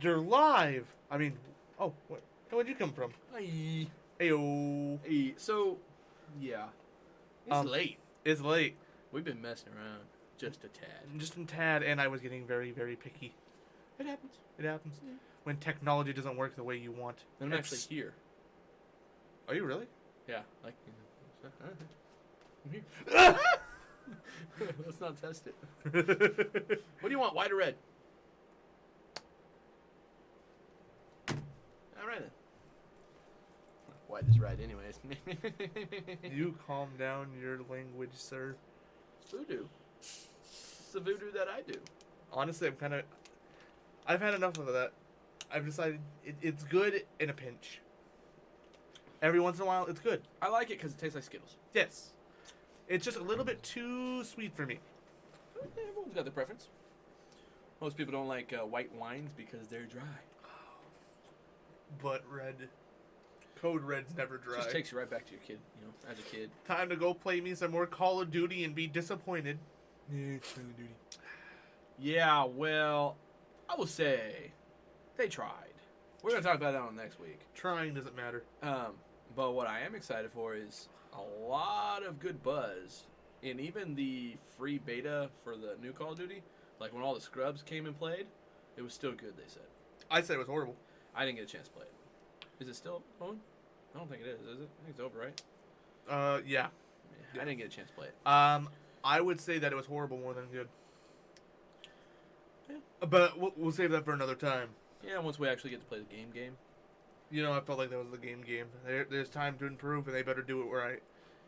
You're live. I mean, oh, where'd you come from? Hi. Ayo. Hey, so, yeah. It's late. It's late. We've been messing around just a tad. Just a tad, and I was getting very, very picky. It happens. It happens. Yeah. When technology doesn't work the way you want. I'm actually here. Are you really? Yeah, like, I'm here. Let's not test it. What do you want, white or red? All right then. White is right, anyways. You calm down your language, sir. It's voodoo. It's the voodoo that I do. Honestly, I've had enough of that. I've decided it's good in a pinch. Every once in a while, it's good. I like it because it tastes like Skittles. Yes. It's just a little bit too sweet for me. Everyone's got their preference. Most people don't like white wines because they're dry. But Code Red's never dry. It just takes you right back to your kid, as a kid. Time to go play me some more Call of Duty and be disappointed. Yeah, Call of Duty. Yeah, well, I will say they tried. We're going to talk about that on next week. Trying doesn't matter. But what I am excited for is a lot of good buzz. And even the free beta for the new Call of Duty, like when all the scrubs came and played, it was still good, they said. I said it was horrible. I didn't get a chance to play it. Is it still on? I don't think it is it? I think it's over, right? Yeah. I didn't get a chance to play it. I would say that it was horrible more than good. Yeah. But we'll save that for another time. Yeah, once we actually get to play the game. You know, I felt like that was the game. There's time to improve, and they better do it right.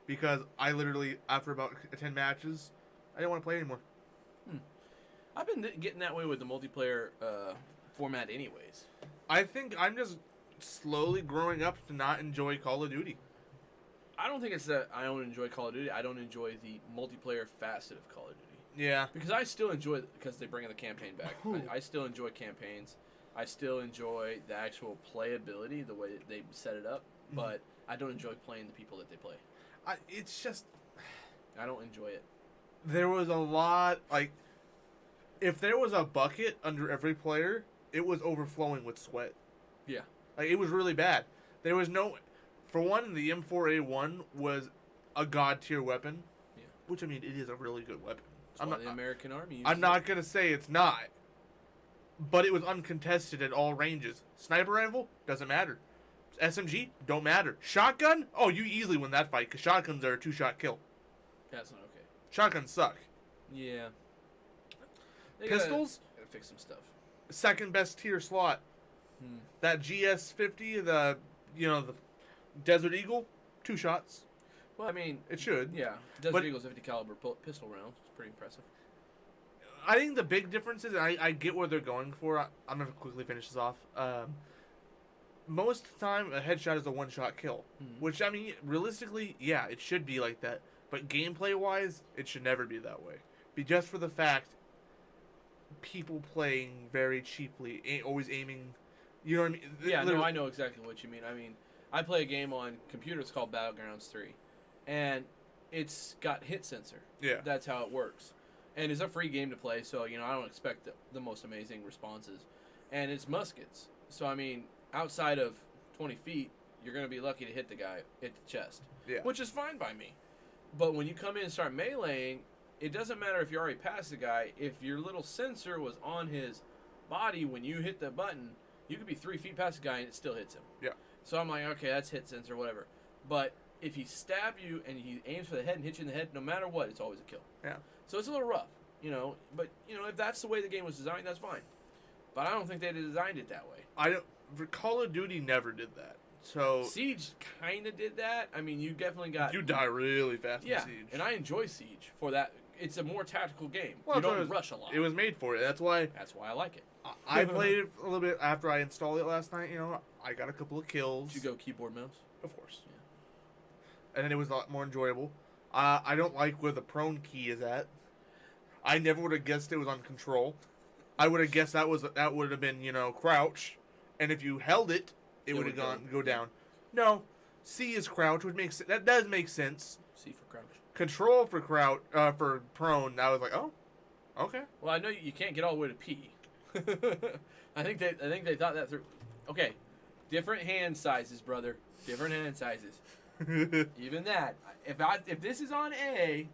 Because I literally, after about 10 matches, I didn't want to play anymore. I've been getting that way with the multiplayer format anyways. I think I'm just slowly growing up to not enjoy Call of Duty. I don't think it's that I don't enjoy Call of Duty. I don't enjoy the multiplayer facet of Call of Duty. Yeah. Because I still enjoy it because they bring the campaign back. I still enjoy campaigns. I still enjoy the actual playability, the way they set it up. But I don't enjoy playing the people that they play. It's just... I don't enjoy it. There was a lot, like... If there was a bucket under every player, it was overflowing with sweat. Yeah. Like, it was really bad. There was no... For one, the M4A1 was a god-tier weapon. Yeah. Which, I mean, it is a really good weapon. The American Army uses I'm not going to say it's not. But it was uncontested at all ranges. Sniper rifle? Doesn't matter. SMG? Don't matter. Shotgun? Oh, you easily win that fight, because shotguns are a two-shot kill. That's not okay. Shotguns suck. Yeah. They Pistols? Gotta fix some stuff. Second best tier slot. That GS50, the Desert Eagle, 2 shots. Well, I mean, it should. Yeah, Desert Eagle's 50 caliber pistol rounds. It's pretty impressive. I think the big difference is I get what they're going for. I'm gonna quickly finish this off. Most of the time, a headshot is a one-shot kill, which, I mean, realistically, yeah, it should be like that. But gameplay-wise, it should never be that way. Be just for the fact people playing very cheaply, always aiming. You know what I mean? Yeah, no, I know exactly what you mean. I mean, I play a game on computers called Battlegrounds 3, and it's got hit sensor. Yeah. That's how it works. And it's a free game to play, so, I don't expect the most amazing responses. And it's muskets. So, I mean, outside of 20 feet, you're going to be lucky to hit the guy, hit the chest. Yeah. Which is fine by me. But when you come in and start meleeing, it doesn't matter if you already passed the guy. If your little sensor was on his body when you hit the button, you could be 3 feet past the guy and it still hits him. Yeah. So I'm like, okay, that's hit sensor, whatever. But if he stabs you and he aims for the head and hits you in the head, no matter what, it's always a kill. Yeah. So it's a little rough, But, if that's the way the game was designed, that's fine. But I don't think they designed it that way. Call of Duty never did that. So Siege kind of did that. I mean, you definitely got... You die really fast in Siege. And I enjoy Siege for that. It's a more tactical game. Well, you don't rush a lot. It was made for it. That's why I like it. I played it a little bit after I installed it last night. I got a couple of kills. Did you go keyboard mouse? Of course. Yeah. And then it was a lot more enjoyable. I don't like where the prone key is at. I never would have guessed it was on control. I would have guessed that would have been crouch, and if you held it, it would have go down. No, C is crouch, which that does make sense. C for crouch. Control for crouch for prone. I was like, oh, okay. Well, I know you can't get all the way to P. I think they thought that through. Okay, different hand sizes, brother. Different hand sizes. Even that. If this is on A,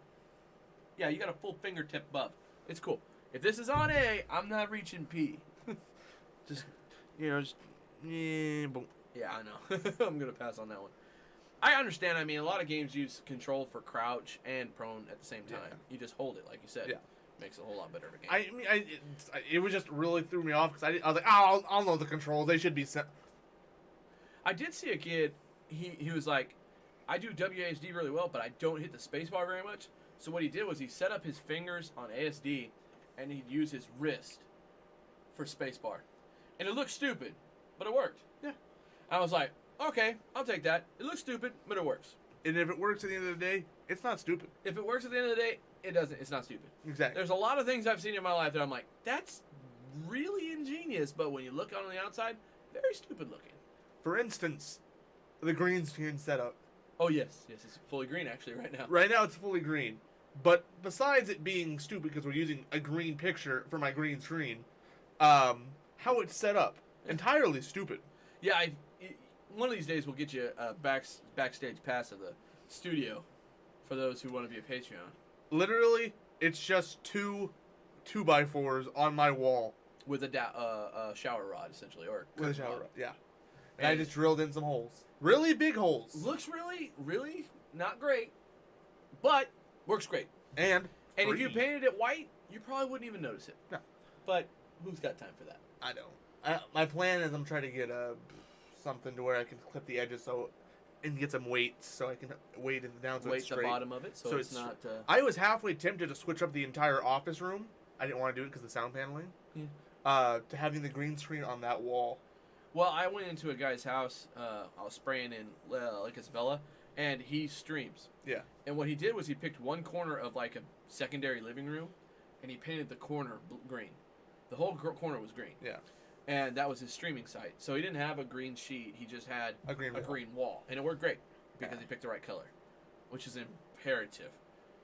yeah, you got a full fingertip above. It's cool. If this is on A, I'm not reaching P. Just, yeah, boom. Yeah, I know. I'm gonna pass on that one. I understand. I mean, a lot of games use control for crouch and prone at the same time. Yeah. You just hold it, like you said. Yeah. Makes it a whole lot better of a game. I mean, it was just really threw me off because I was like, oh, I'll know the controls. They should be set. I did see a kid. He was like, I do WASD really well, but I don't hit the spacebar very much. So what he did was he set up his fingers on ASD, and he'd use his wrist for spacebar, and it looked stupid, but it worked. Yeah. I was like, okay, I'll take that. It looks stupid, but it works. And if it works at the end of the day, it's not stupid. If it works at the end of the day, it doesn't. It's not stupid. Exactly. There's a lot of things I've seen in my life that I'm like, that's really ingenious, but when you look on the outside, very stupid looking. For instance, the green screen setup. Oh, yes, it's fully green actually right now. Right now it's fully green. But besides it being stupid because we're using a green picture for my green screen, how it's set up, entirely stupid. Yeah, one of these days we'll get you a backstage pass of the studio for those who want to be a Patreon. Literally, it's just two 2x4s on my wall. With a shower rod, essentially, or With a shower rod, yeah. And And I just drilled in some holes. Really big holes. looks really, really not great, but works great. And if free. you painted it white, you probably wouldn't even notice it. No. But who's got time for that? I don't. My plan is I'm trying to get something to where I can clip the edges and get some weights so I can weight it down so Weight it's the straight. bottom of it, so it's not. I was halfway tempted to switch up the entire office room. I didn't want to do it because of the sound paneling. Yeah. To having the green screen on that wall. Well, I went into a guy's house. I was spraying in like Isabella, and he streams. Yeah. And what he did was he picked one corner of like a secondary living room, and he painted the corner green. The whole corner was green. Yeah. And that was his streaming site. So he didn't have a green sheet. He just had A green wall. And it worked great because Yeah. he picked the right color, which is imperative.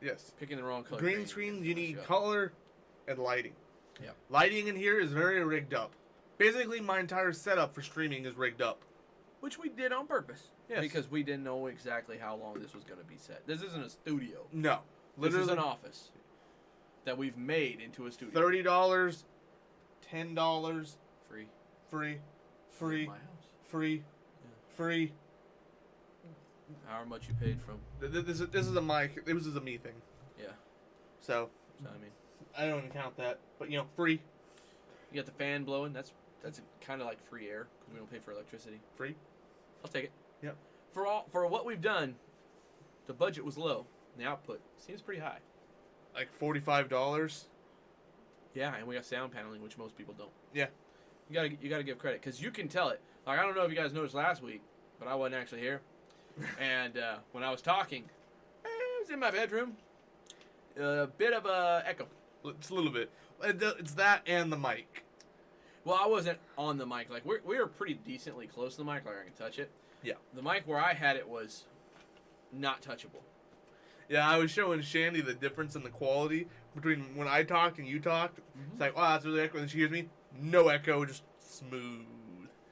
Yes. Picking the wrong color. Green screen, you need color and lighting. Yeah. Lighting in here is very rigged up. Basically, my entire setup for streaming is rigged up. Which we did on purpose. Yes. Because we didn't know exactly how long this was going to be set. This isn't a studio. No. This Literally is an office that we've made into a studio. $30, $10, Free. free, My house. free. However much you paid from. This is a mic. This is a me thing. Yeah. So So, I mean, I don't even count that. But free. you got the fan blowing. That's kind of like free air because we don't pay for electricity. Free. I'll take it. Yep. For what we've done, the budget was low. And the output seems pretty high. Like $45. Yeah, and we got sound paneling, which most people don't. Yeah. You gotta give credit because you can tell it. Like I don't know if you guys noticed last week, but I wasn't actually here. And when I was talking, I was in my bedroom. A bit of a echo. It's a little bit. It's that and the mic. Well, I wasn't on the mic. Like we were pretty decently close to the mic, like I can touch it. Yeah. The mic where I had it was not touchable. Yeah, I was showing Shandy the difference in the quality between when I talked and you talked. Mm-hmm. It's like, wow, that's really echo. And she hears me, no echo, just smooth.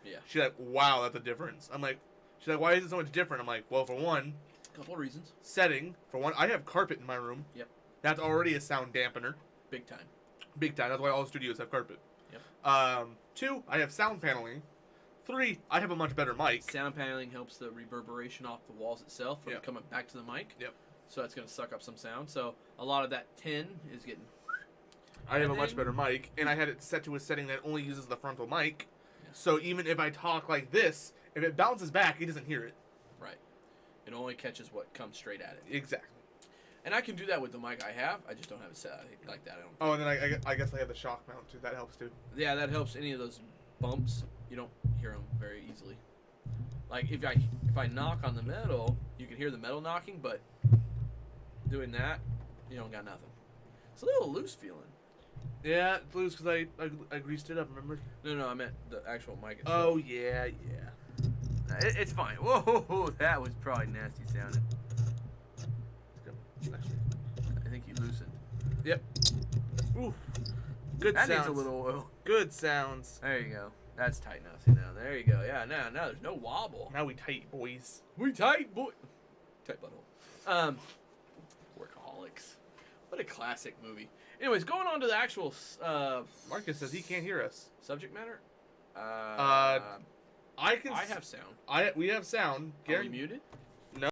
Yeah. She's like, wow, that's a difference. I'm like, she's like, why is it so much different? I'm like, well, for one, A couple of reasons. setting. For one, I have carpet in my room. Yep. That's already a sound dampener. Big time. Big time. That's why all studios have carpet. Yep. 2, I have sound paneling. 3, I have a much better mic. Sound paneling helps the reverberation off the walls itself from Yep. coming back to the mic. Yep. So that's going to suck up some sound. So a lot of that tin is getting... I have And a much then- better mic, and I had it set to a setting that only uses the frontal mic. Yeah. So even if I talk like this, if it bounces back, he doesn't hear it. Right. It only catches what comes straight at it. Exactly. And I can do that with the mic I have. I just don't have it set like that. I don't. Oh, and then I guess I have the shock mount too. That helps too. Yeah, that helps. Any of those bumps, you don't hear them very easily. Like if I knock on the metal, you can hear the metal knocking, but doing that, you don't got nothing. It's a little loose feeling. Yeah, it's loose because I greased it up. Remember? No, I meant the actual mic itself. Oh yeah, yeah. It's fine. Whoa, that was probably nasty sounding. I think you loosened. Yep. Ooh. Good that sounds. needs a little oil. Good sounds. There you go. That's tight now. See now. There you go. Yeah. Now there's no wobble. Now we tight, boys. We tight, boy. Tight butthole. Workaholics. What a classic movie. Anyways, going on to the actual Marcus says he can't hear us. subject matter. I have sound. We have sound. Are we muted? No.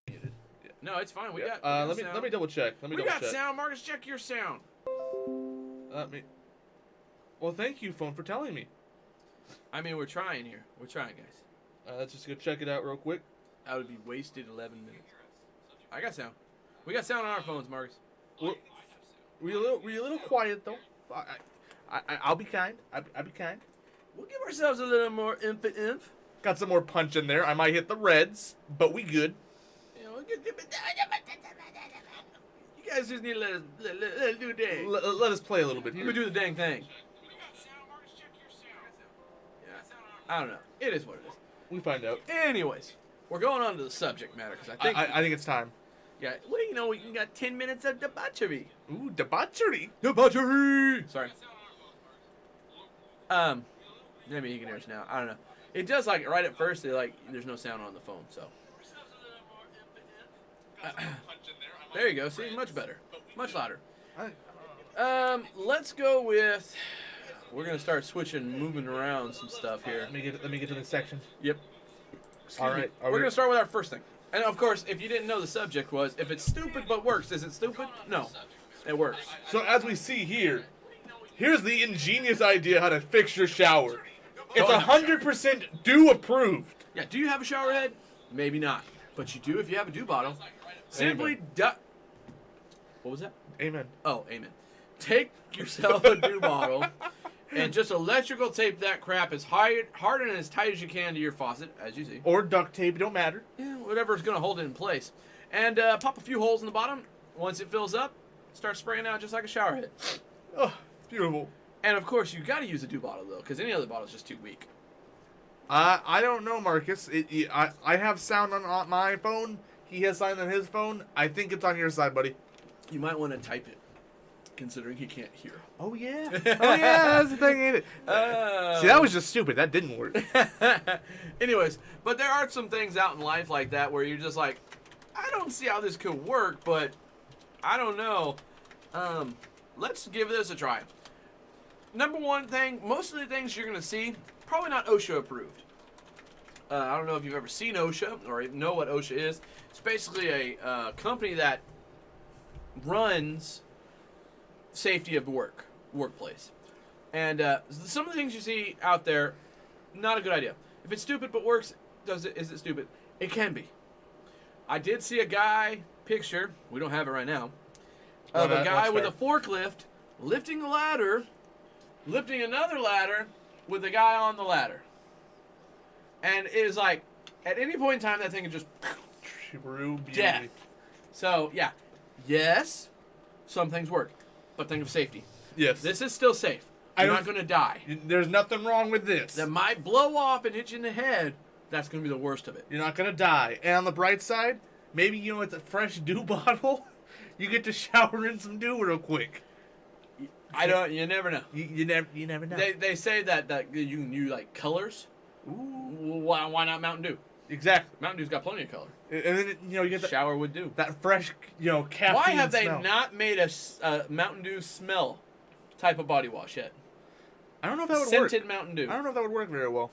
Muted. No, it's fine. We got. Let me double check. We got sound. Marcus, check your sound. Well, thank you, phone, for telling me. I mean, we're trying here. We're trying, guys. Let's just go check it out real quick. I would be wasted 11 minutes. I got sound. We got sound on our phones, Marcus. Were you a little quiet though? I'll be kind. I'll be kind. We'll give ourselves a little more inf. Got some more punch in there. I might hit the reds, but we good. You know, you guys just need to let us do a dang. Let us play a little bit here. We do the dang thing. Yeah. I don't know. It is what it is. We find out. Anyways, we're going on to the subject matter because I think it's time. Yeah. Well, you know, we got 10 minutes of debauchery. Ooh, debauchery. Debauchery. Sorry. Maybe you can hear us now. I don't know. It does like right at first. There's no sound on the phone, so. There you go. See, much better, much louder. Let's go with. We're gonna start switching, moving around some stuff here. Let me get to this section. Yep. All right. We're gonna start with our first thing, and of course, if you didn't know, the subject was if it's stupid but works. Is it stupid? No, it works. So as we see here, here's the ingenious idea how to fix your shower. It's 100% Dew approved. Yeah. Do you have a shower head? Maybe not, but you do if you have a Dew bottle. Simply What was that? Amen. Oh, amen. Take yourself a Dew bottle and just electrical tape that crap as hard and as tight as you can to your faucet, as you see. Or duct tape, don't matter. Yeah, whatever's going to hold it in place. And pop a few holes in the bottom. Once it fills up, start spraying out just like a shower head. Oh, beautiful. And, of course, you got to use a Dew bottle, though, because any other bottle is just too weak. I don't know, Marcus. I have sound on my phone. He has sound on his phone. I think it's on your side, buddy. You might want to type it, considering he can't hear. Oh, yeah. Oh, yeah, that's the thing, ain't it? See, that was just stupid. That didn't work. Anyways, but there are some things out in life like that where you're just like, I don't see how this could work, but I don't know. Let's give this a try. Number one thing, most of the things you're going to see, probably not OSHA approved. I don't know if you've ever seen OSHA or even know what OSHA is. It's basically a company that runs safety of the workplace. And some of the things you see out there, not a good idea. If it's stupid but works, is it stupid? It can be. I did see a guy picture, we don't have it right now, of a guy with a forklift lifting a ladder, lifting another ladder with a guy on the ladder. And it is like, at any point in time, that thing is just True beauty. death. So, yeah. Yes, some things work, but think of safety. Yes. This is still safe. You're not going to die. There's nothing wrong with this. That might blow off and hit you in the head. That's going to be the worst of it. You're not going to die. And on the bright side, maybe, it's a fresh Dew bottle. You get to shower in some Dew real quick. You never know. You never know. They say that you can use, like, colors. Ooh. Why not Mountain Dew? Exactly. Mountain Dew's got plenty of color. And then, you get Shower would do. that fresh, caffeine Why have they smell. not made a Mountain Dew smell type of body wash yet? I don't know if that would work. Scented Mountain Dew. I don't know if that would work very well.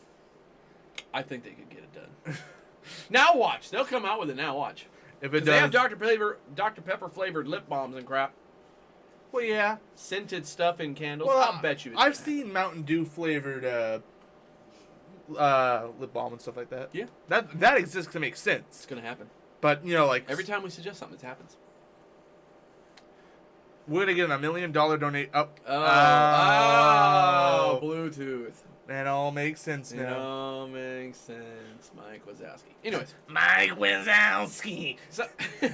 I think they could get it done. Now watch. They'll come out with it now. Watch. If it does, they have Dr. Pepper flavored lip balms and crap. Well, yeah. Scented stuff in candles. Well, I'll bet you. I've seen Mountain Dew flavored lip balm and stuff like that. Yeah. That exists to make sense. It's gonna happen. But like Every time we suggest something, it happens. we're gonna get a $1 million donate. Oh, Bluetooth. That all makes sense It now. all makes sense. Mike Wazowski. Anyways, Mike Wazowski, so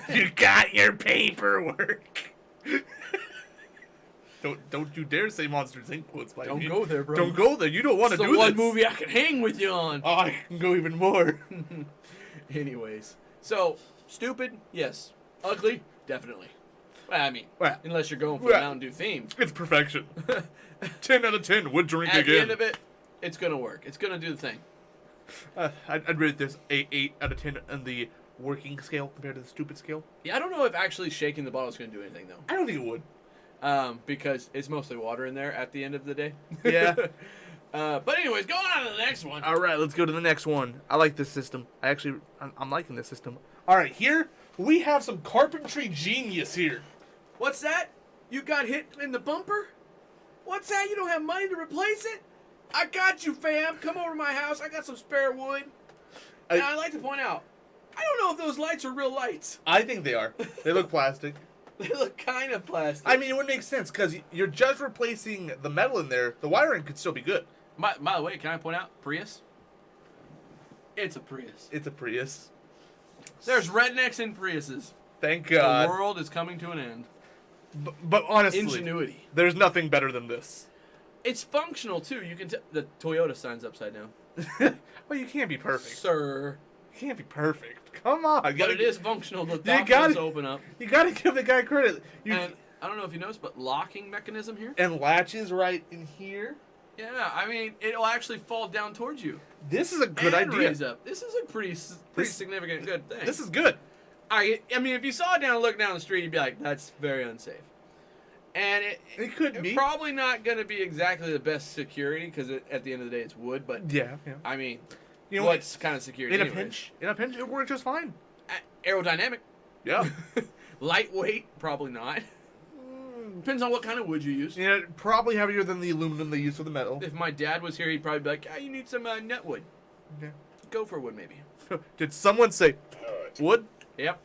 you got your paperwork. Don't you dare say Monsters Inc. quotes by don't me. go there, bro. Don't go there. You don't want to It's do the one this. movie I can hang with you on. Oh, I can go even more. Anyways, so stupid, yes. Ugly, definitely. Well, I mean, Well, unless you're going for the Mountain Dew theme. It's perfection. 10 out of 10 would drink At again. the end of it, it's going to work. It's going to do the thing. I'd rate this 8 out of 10 on the working scale compared to the stupid scale. Yeah, I don't know if actually shaking the bottle is going to do anything, though. I don't think it would. Because it's mostly water in there at the end of the day. Yeah. But anyways, going on to the next one. All right, let's go to the next one. I like this system. I'm liking this system. All right, here we have some carpentry genius here. What's that? You got hit in the bumper? What's that? You don't have money to replace it? I got you, fam. Come over to my house. I got some spare wood. And I'd like to point out, I don't know if those lights are real lights. I think they are. They look plastic. They look kind of plastic. I mean, it would make sense because you're just replacing the metal in there. The wiring could still be good. By the way, can I point out Prius? It's a Prius. It's a Prius. There's rednecks in Priuses. Thank God. The world is coming to an end. But honestly, Ingenuity. There's nothing better than this. It's functional too. You can the Toyota sign's upside down. Well, you can't be perfect. Sir. You can't be perfect. Come on. But it is functional. The top does open up. You gotta give the guy credit. And I don't know if you noticed, but locking mechanism here. And latches right in here. Yeah, I mean, it'll actually fall down towards you. This is a good and idea. Raise up. This is a pretty significant good thing. This is good. I mean, if you saw it look down the street, you'd be like, that's very unsafe. And it could be. Probably not going to be exactly the best security because at the end of the day, it's wood. But yeah. I mean, you know what's kind of security? In a pinch, it works just fine. Aerodynamic. Yeah. Lightweight, probably not. Depends on what kind of wood you use. Yeah, probably heavier than the aluminum they use for the metal. If my dad was here, he'd probably be like, "Ah, you need some nut wood." Yeah. Go for wood, maybe. Did someone say wood? Yep.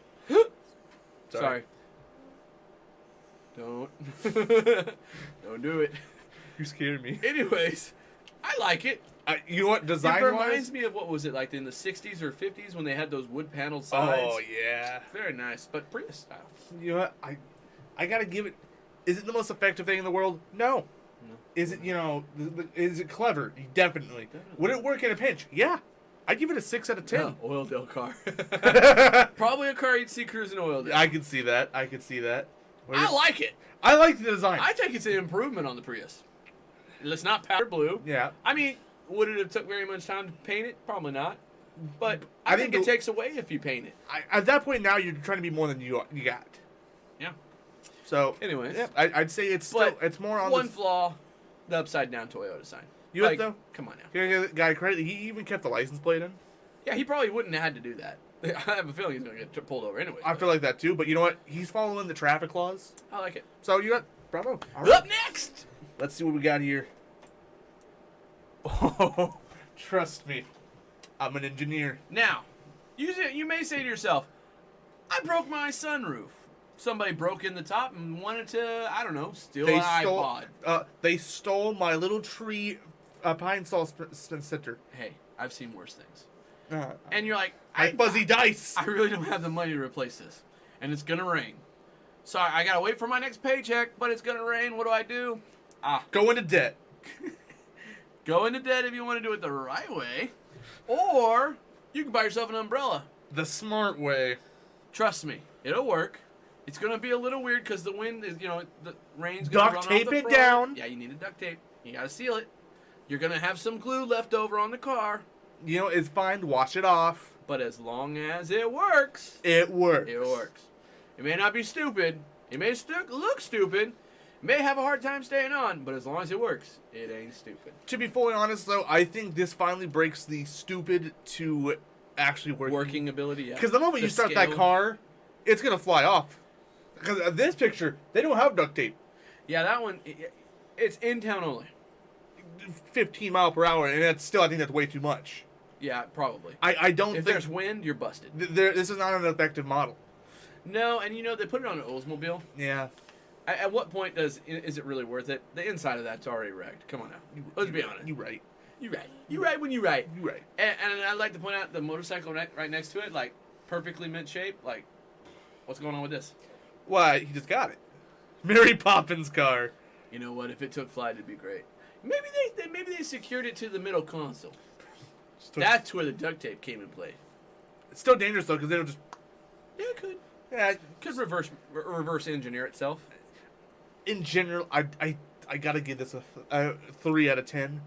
Sorry. Don't. Don't do it. You scared me. Anyways, I like it. You know what? Design-wise? It reminds me of what was it, like in the 60s or 50s when they had those wood-paneled sides. Oh, yeah. Very nice, but Prius style. You know what? I gotta give it... Is it the most effective thing in the world? No. Is it, is it clever? Definitely. Would it work in a pinch? Yeah. I'd give it a 6 out of 10. No, Oildale car. Probably a car you'd see cruising Oildale. I can see that. I like it. I like the design. I think it's an improvement on the Prius. It's not powder blue. Yeah. I mean, would it have took very much time to paint it? Probably not. But I think it takes away if you paint it. At that point now, you're trying to be more than you got. Yeah. So, anyways, yeah, I'd say it's more on one flaw, the upside down Toyota sign. You like, though? Come on now. Here, guy credit. He even kept the license plate in. Yeah, he probably wouldn't have had to do that. I have a feeling he's going to get pulled over anyway. I feel like that too, but you know what? He's following the traffic laws. I like it. So you got bravo. Right. Up next. Let's see what we got here. Oh, trust me, I'm an engineer. Now, you may say to yourself, I broke my sunroof. Somebody broke in the top and wanted to, I don't know, steal an iPod. They stole my little tree pine saw center. Hey, I've seen worse things. And you're like, fuzzy dice. I really don't have the money to replace this. And it's going to rain. So I got to wait for my next paycheck, but it's going to rain. What do? Go into debt. Go into debt if you want to do it the right way. Or you can buy yourself an umbrella. The smart way. Trust me, it'll work. It's going to be a little weird because the wind is, the rain's going to run off the front. Duct tape it down. Yeah, you need a duct tape. You got to seal it. You're going to have some glue left over on the car. It's fine. Wash it off. But as long as it works. It works. It works. It may not be stupid. It may look stupid. It may have a hard time staying on. But as long as it works, it ain't stupid. To be fully honest, though, I think this finally breaks the stupid to actually working ability, yeah. Because the moment you start that car, it's going to fly off. Because this picture, they don't have duct tape. Yeah, that one, it's in town only. 15 mile per hour, and I think that's way too much. Yeah, probably. I don't think... If there's wind, you're busted. This is not an effective model. No, and they put it on an Oldsmobile. Yeah. At what point is it really worth it? The inside of that's already wrecked. Come on now. Let's be honest. You're right. You're right. You're right when you're right. You're right. And I'd like to point out the motorcycle right next to it, like, perfectly mint shape. Like, what's going on with this? Why, he just got it. Mary Poppins' car. You know what? If it took flight, it'd be great. Maybe they secured it to the middle console. That's where the duct tape came in play. It's still dangerous, though, because it'll just... Yeah, it could. Yeah, Could reverse engineer itself. in general, I gotta give this a 3 out of 10.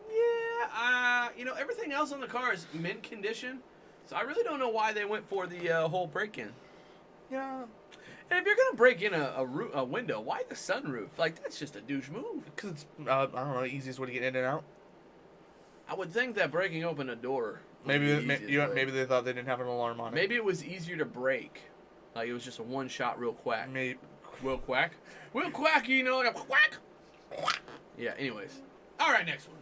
Yeah, everything else on the car is mint condition, so I really don't know why they went for the whole break-in. Yeah, And if you're gonna break in a window, why the sunroof? Like, that's just a douche move. because it's I don't know, easiest way to get in and out. I would think that breaking open a door. Maybe would be the easiest way. maybe they thought they didn't have an alarm on it. Maybe it was easier to break. Like, it was just a one-shot real quack. Maybe. Real quack? Real quack, like a quack? Yeah, anyways. All right, next one.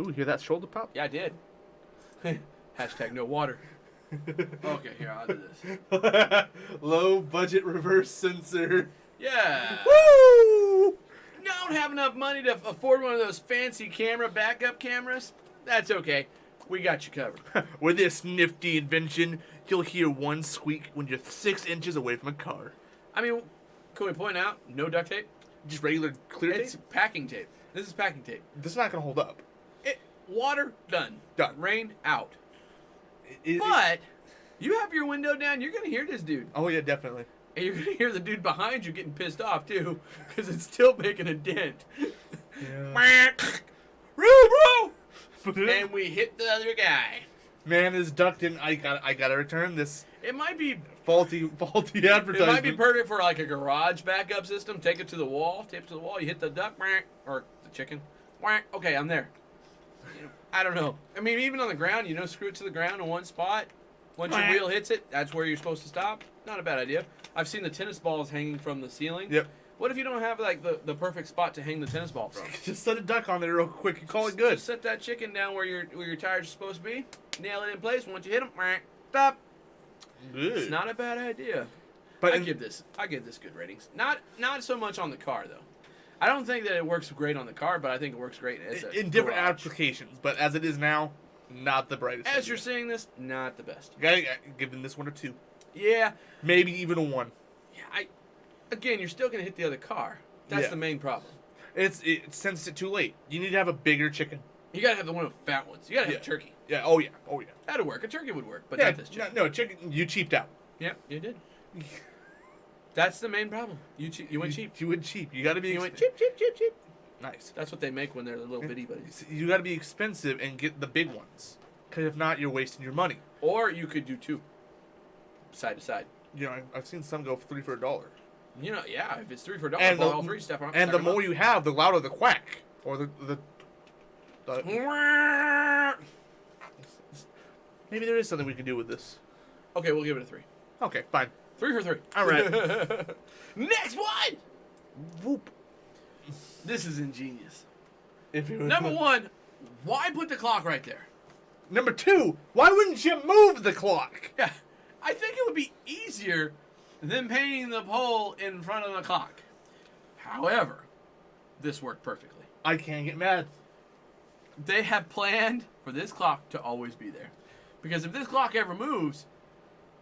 Ooh, hear that shoulder pop? Yeah, I did. Hashtag no water. Okay, here, I'll do this. Low budget reverse sensor. Yeah. Woo! Don't have enough money to afford one of those fancy backup cameras? That's okay. We got you covered. With this nifty invention, you'll hear one squeak when you're 6 inches away from a car. I mean, can we point out, no duct tape? Just regular clear tape? It's packing tape. This is packing tape. This is not going to hold up. Water, done. Done. Rain, out. But you have your window down, you're going to hear this dude. Oh, yeah, definitely. And you're going to hear the dude behind you getting pissed off, too, because it's still making a dent. Yeah. And we hit the other guy. Man is ducked in. I gotta return this. It might be Faulty advertisement. It might be perfect for like a garage backup system. Take it to the wall, tape it to the wall. You hit the duck, or the chicken. Okay, I'm there. I don't know. I mean, even on the ground, screw it to the ground in one spot. Once your wheel hits it, that's where you're supposed to stop. Not a bad idea. I've seen the tennis balls hanging from the ceiling. Yep. What if you don't have like the perfect spot to hang the tennis ball from? Just set a duck on there real quick and call it good. Just set that chicken down where your tires are supposed to be. Nail it in place. Once you hit them, stop. Good. It's not a bad idea. But I give this good ratings. Not so much on the car though. I don't think that it works great on the car, but I think it works great as in different garage. applications. But as it is now, not the brightest. As idea. you're seeing this, not the best. Gotta give them this one a 2. Yeah. Maybe even a 1. Yeah. Again, you're still gonna hit the other car. That's the main problem. It sends it too late. You need to have a bigger chicken. You gotta have the one with fat ones. You gotta have a turkey. Yeah. Oh yeah. That'd work. A turkey would work, but Yeah. not this chicken. No, chicken. You cheaped out. Yeah, you did. That's the main problem. You went cheap. You went cheap. You gotta be. You went cheap. Nice. That's what they make when they're the little bitty buddies. You gotta be expensive and get the big ones. Because if not, you're wasting your money. Or you could do 2, side to side. I've seen some go 3 for $1. Yeah, if it's 3 for $1, And all 3 step on. And the more you have, the louder the quack. Or the maybe there is something we can do with this. Okay, we'll give it a 3. Okay, fine. 3 for 3. All right. Next one. Whoop. This is ingenious. If it was Number 1, why put the clock right there? Number 2, why wouldn't you move the clock? Yeah, I think it would be easier than painting the pole in front of the clock. However, this worked perfectly. I can't get mad. They have planned for this clock to always be there, because if this clock ever moves,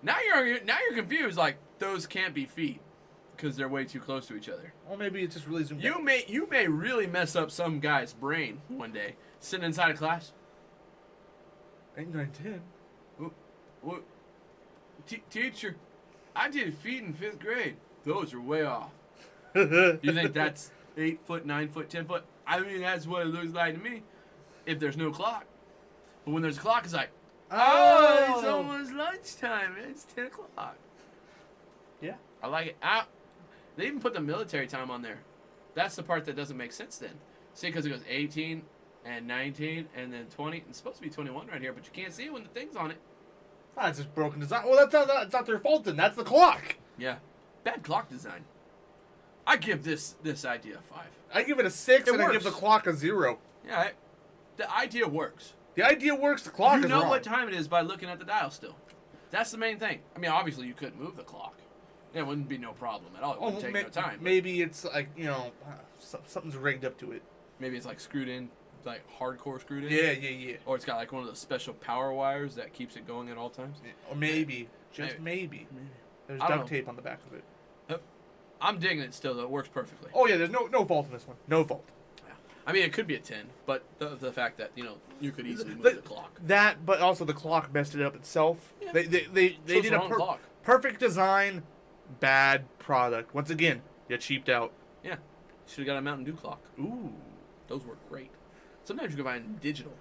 now you're confused. Like, those can't be feet because they're way too close to each other. Or maybe it's just really zoomed You out. may really mess up some guy's brain one day sitting inside a class. 8, 9, 10. What? Teacher, I did feet in 5th grade. Those are way off. You think that's 8 foot, 9 foot, 10 foot? I mean, that's what it looks like to me if there's no clock. But when there's a clock, it's like, oh, it's almost lunchtime. It's 10 o'clock. Yeah. I like it. They even put the military time on there. That's the part that doesn't make sense then. See, because it goes 18 and 19 and then 20. It's supposed to be 21 right here, but you can't see it when the thing's on it. That's just broken design. Well, that's not their fault then. That's the clock. Yeah. Bad clock design. I give this idea a 5. I give it a 6 and works. I give the clock a 0. Yeah, the idea works. The idea works, the clock You is know wrong. what time it is by looking at the dial still. That's the main thing. I mean, obviously you couldn't move the clock. It wouldn't be no problem at all. It wouldn't take no time. But Maybe it's like, something's rigged up to it. maybe it's like screwed in, like hardcore screwed in. Yeah. Or it's got like one of those special power wires that keeps it going at all times. Or maybe, just maybe. There's I don't duct know. tape on the back of it. I'm digging it still, though. It works perfectly. Oh, yeah, there's no fault in this one. No fault. I mean, it could be a 10, but the fact that, you could easily move the clock. That, but also the clock messed it up itself. Yeah. They did a clock. perfect design, bad product. Once again, you cheaped out. Yeah. Should have got a Mountain Dew clock. Ooh, those work great. Sometimes you can buy them digital.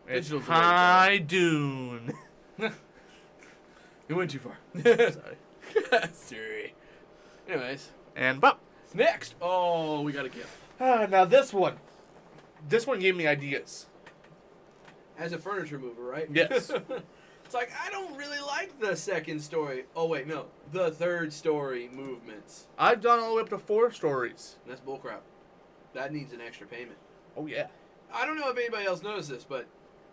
Digital's High Dune. You went too far. Sorry. Sorry. Anyways. And but next. Oh, we got a gift. Now this one gave me ideas. As a furniture mover, right? Yes. It's like, I don't really like the second story. Oh, wait, no. The third story movements. I've done all the way up to 4 stories. That's bullcrap. That needs an extra payment. Oh yeah. I don't know if anybody else noticed this, but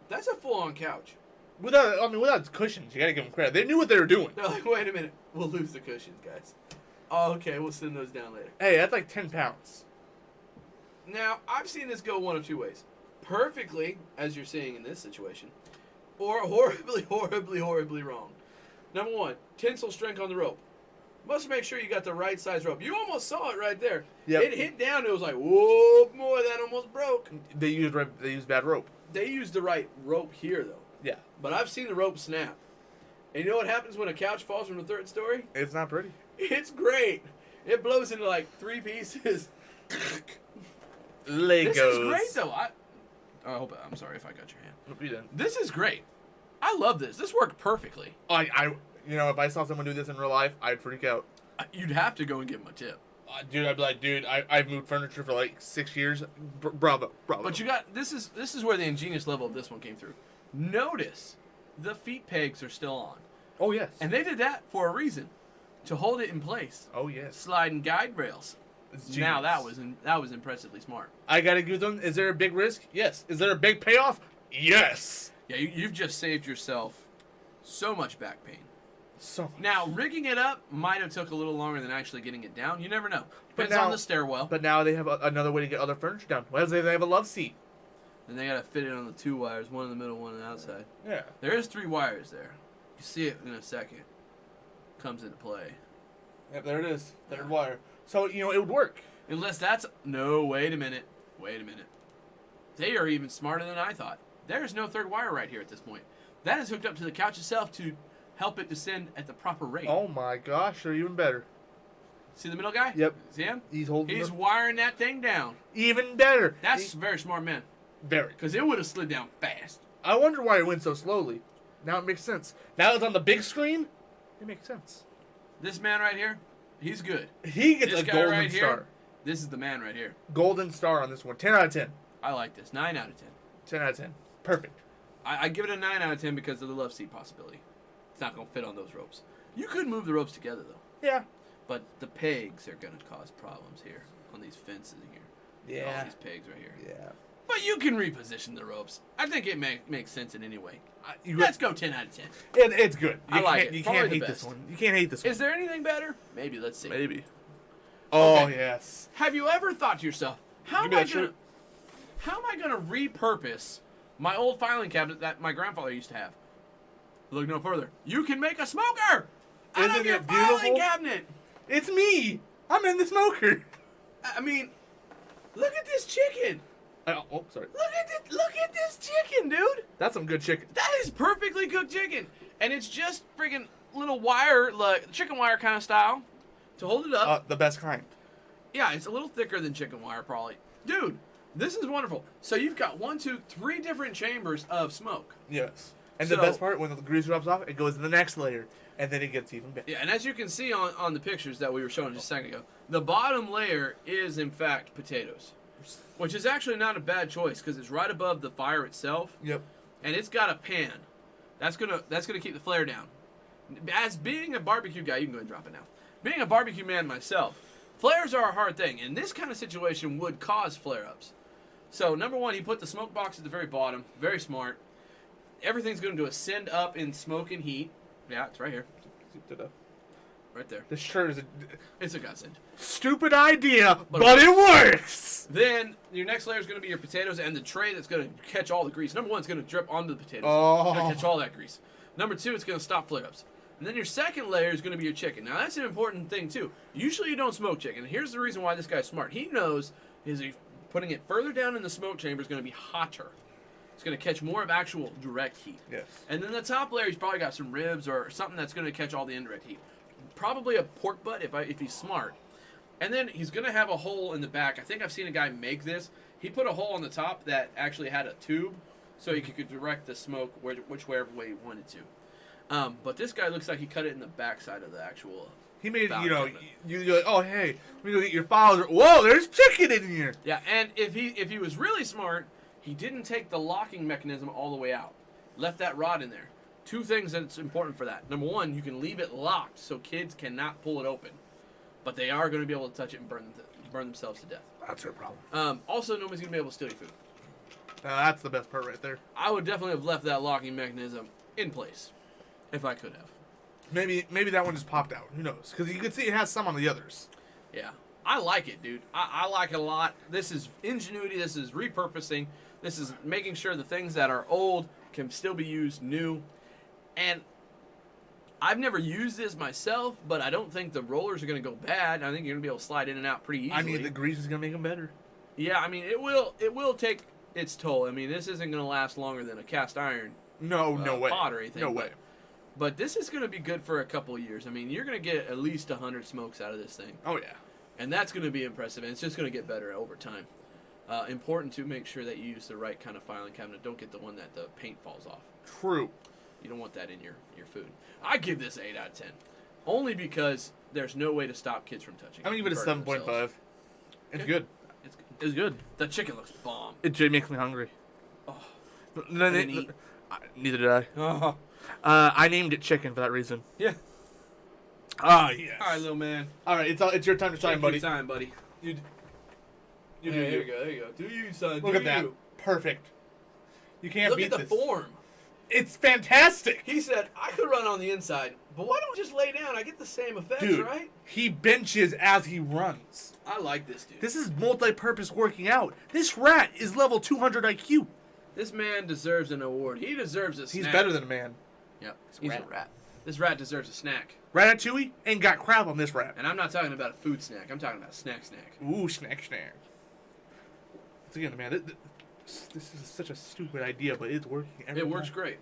that's a full-on couch. Without cushions, you gotta give them credit. They knew what they were doing. They're like, wait a minute. We'll lose the cushions, guys. Oh, okay, we'll send those down later. Hey, that's like 10 pounds. Now, I've seen this go one of 2 ways. Perfectly, as you're seeing in this situation, or horribly, horribly, horribly wrong. Number 1, tensile strength on the rope. Must make sure you got the right size rope. You almost saw it right there. Yep. It hit down. It was like, whoa, boy, that almost broke. They used bad rope. They used the right rope here, though. Yeah. But I've seen the rope snap. And you know what happens when a couch falls from the third story? It's not pretty. It's great. It blows into like 3 pieces. Legos. This is great, though. I'm sorry if I got your hand. Nope, you didn't. This is great. I love this. This worked perfectly. If I saw someone do this in real life, I'd freak out. You'd have to go and give him a tip. Dude, I'd be like, I've moved furniture for like 6 years. Bravo. But this is where the ingenious level of this one came through. Notice the feet pegs are still on. Oh yes. And they did that for a reason, to hold it in place. Oh yes. Sliding guide rails. Now that was impressively smart. I gotta give them. Is there a big risk? Yes. Is there a big payoff? Yes. Yeah, you've just saved yourself so much back pain. So much. Now, rigging it up might have took a little longer than actually getting it down. You never know. But Depends on the stairwell. But now they have another way to get other furniture down. What if they have a love seat? Then they gotta fit it on the 2 wires, one in the middle, one on the outside. Yeah. There is 3 wires there. You see it in a second. Comes into play. Yep, there it is. Third wire. So, it would work. Unless that's... No, wait a minute. They are even smarter than I thought. There's no 3rd wire right here at this point. That is hooked up to the couch itself to help it descend at the proper rate. Oh my gosh, they're even better. See the middle guy? Yep. See him? He's holding He's wiring that thing down. even better. That's very smart man. Very. Because it would have slid down fast. I wonder why it went so slowly. Now it makes sense. Now it's on the big screen. It makes sense. This man right here, he's good. He gets This a guy golden right star. here, this is the man right here. Golden star on this one. 10 out of 10. I like this. 9 out of 10. 10 out of 10. Perfect. I give it a 9 out of 10 because of the love seat possibility. It's not going to fit on those ropes. You could move the ropes together, though. Yeah. But the pegs are going to cause problems here on these fences here. Yeah. All these pegs right here. Yeah. But you can reposition the ropes. I think it makes sense in any way. You Let's go 10 out of 10. It's good. I like it. You Probably can't the hate this best. one. You can't hate this one. Is there anything better? Maybe. Let's see. Maybe. Oh, Okay. yes. Have you ever thought to yourself, how Give am me I that gonna shirt. how am I gonna repurpose my old filing cabinet that my grandfather used to have? Look no further. You can make a smoker out Isn't of your it filing beautiful? cabinet. It's me. I'm in the smoker. I mean, look at this chicken. Oh, sorry. Look at this chicken, dude. That's some good chicken. That is perfectly cooked chicken, and it's just freaking little wire, like chicken wire kind of style, to hold it up. The best kind. Yeah, it's a little thicker than chicken wire, probably. Dude, this is wonderful. So you've got 1, 2, 3 different chambers of smoke. Yes. And So- the best part, when the grease rubs off, it goes to the next layer, and then it gets even better. Yeah, and as you can see on the pictures that we were showing just a second ago, the bottom layer is, in fact, potatoes. Which is actually not a bad choice, because it's right above the fire itself, Yep. and it's got a pan. That's gonna keep the flare down. As being a barbecue guy, you can go and drop it now. Being a barbecue man myself, flares are a hard thing, and this kind of situation would cause flare-ups. So, number 1, he put the smoke box at the very bottom. Very smart. Everything's going to ascend up in smoke and heat. Yeah, it's right here. Right there. This shirt is a It's a godsend. stupid idea, But but it works. Then, your next layer is going to be your potatoes and the tray that's going to catch all the grease. Number 1, it's going to drip onto the potatoes. Oh. It's going to catch all that grease. Number 2, it's going to stop flare-ups. And then your second layer is going to be your chicken. Now, that's an important thing, too. Usually, you don't smoke chicken. Here's the reason why this guy's smart. He knows as he Putting it further down in the smoke chamber is going to be hotter. It's going to catch more of actual direct heat. Yes. And then the top layer, he's probably got some ribs or something that's going to catch all the indirect heat. Probably a pork butt if he's smart. And then he's going to have a hole in the back. I think I've seen a guy make this. He put a hole on the top that actually had a tube so he could direct the smoke whichever way he wanted to. But this guy looks like he cut it in the backside of the actual... He made, you're like, oh, hey, let me go get your files. Whoa, there's chicken in here. Yeah, and if he was really smart, he didn't take the locking mechanism all the way out. Left that rod in there. Two things that's important for that. Number one, you can leave it locked so kids cannot pull it open. But they are going to be able to touch it and burn themselves to death. That's their problem. Also, nobody's going to be able to steal your food. That's the best part right there. I would definitely have left that locking mechanism in place if I could have. Maybe that one just popped out. Who knows? Because you can see it has some on the others. Yeah. I like it, dude. I like it a lot. This is ingenuity. This is repurposing. This is making sure the things that are old can still be used new. And I've never used this myself, but I don't think the rollers are going to go bad. I think you're going to be able to slide in and out pretty easily. I mean, the grease is going to make them better. Yeah, I mean, it will take its toll. I mean, this isn't going to last longer than a cast iron no way. pot or anything. No way. But this is going to be good for a couple of years. I mean, you're going to get at least 100 smokes out of this thing. Oh, yeah. And that's going to be impressive, and it's just going to get better over time. Important to make sure that you use the right kind of filing cabinet. Don't get the one that the paint falls off. True. You don't want that in your food. I give this 8 out of 10. Only because there's no way to stop kids from touching it. I'm going to give it a 7.5. It's good. It's good. The chicken looks bomb. It makes me hungry. Oh. Neither did I. Oh. I named it chicken for that reason. Yeah. Ah, yes. All right, little man. All right, it's your time to shine, buddy. Take your time, buddy. You There you go. Do you, son? Look at that. Perfect. You can't beat this. Look at the form. It's fantastic. He said, I could run on the inside, but why don't we just lay down? I get the same effects, Dude, right? he benches as he runs. I like this dude. This is multi-purpose working out. This rat is level 200 IQ. This man deserves an award. He deserves a snack. He's better than a man. Yep. He's a rat. This rat deserves a snack. Ratatouille ain't got crap on this rat. And I'm not talking about a food snack. I'm talking about a snack. Ooh, snack. Once again, man, this is such a stupid idea, but it's working every It works time. great.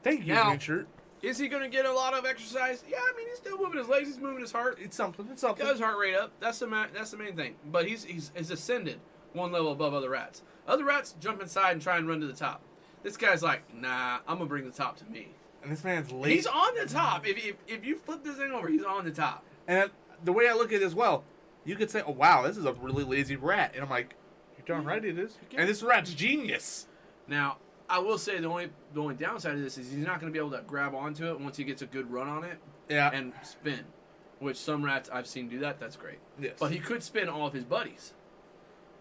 Thank you, Now, green shirt. Is he going to get a lot of exercise? Yeah, I mean, he's still moving his legs. He's moving his heart. It's something. Got his heart rate up. That's the main thing. But he's ascended one level above other rats. Other rats jump inside and try and run to the top. This guy's like, nah, I'm going to bring the top to me. And this man's lazy. He's on the top. If you flip this thing over, he's on the top. And the way I look at it as well, you could say, oh, wow, this is a really lazy rat. And I'm like, you're darn right it is. And this rat's genius. Now, I will say the only downside of this is he's not going to be able to grab onto it once he gets a good run on it. Yeah. And spin. Which some rats I've seen do that. That's great. Yes. But he could spin all of his buddies.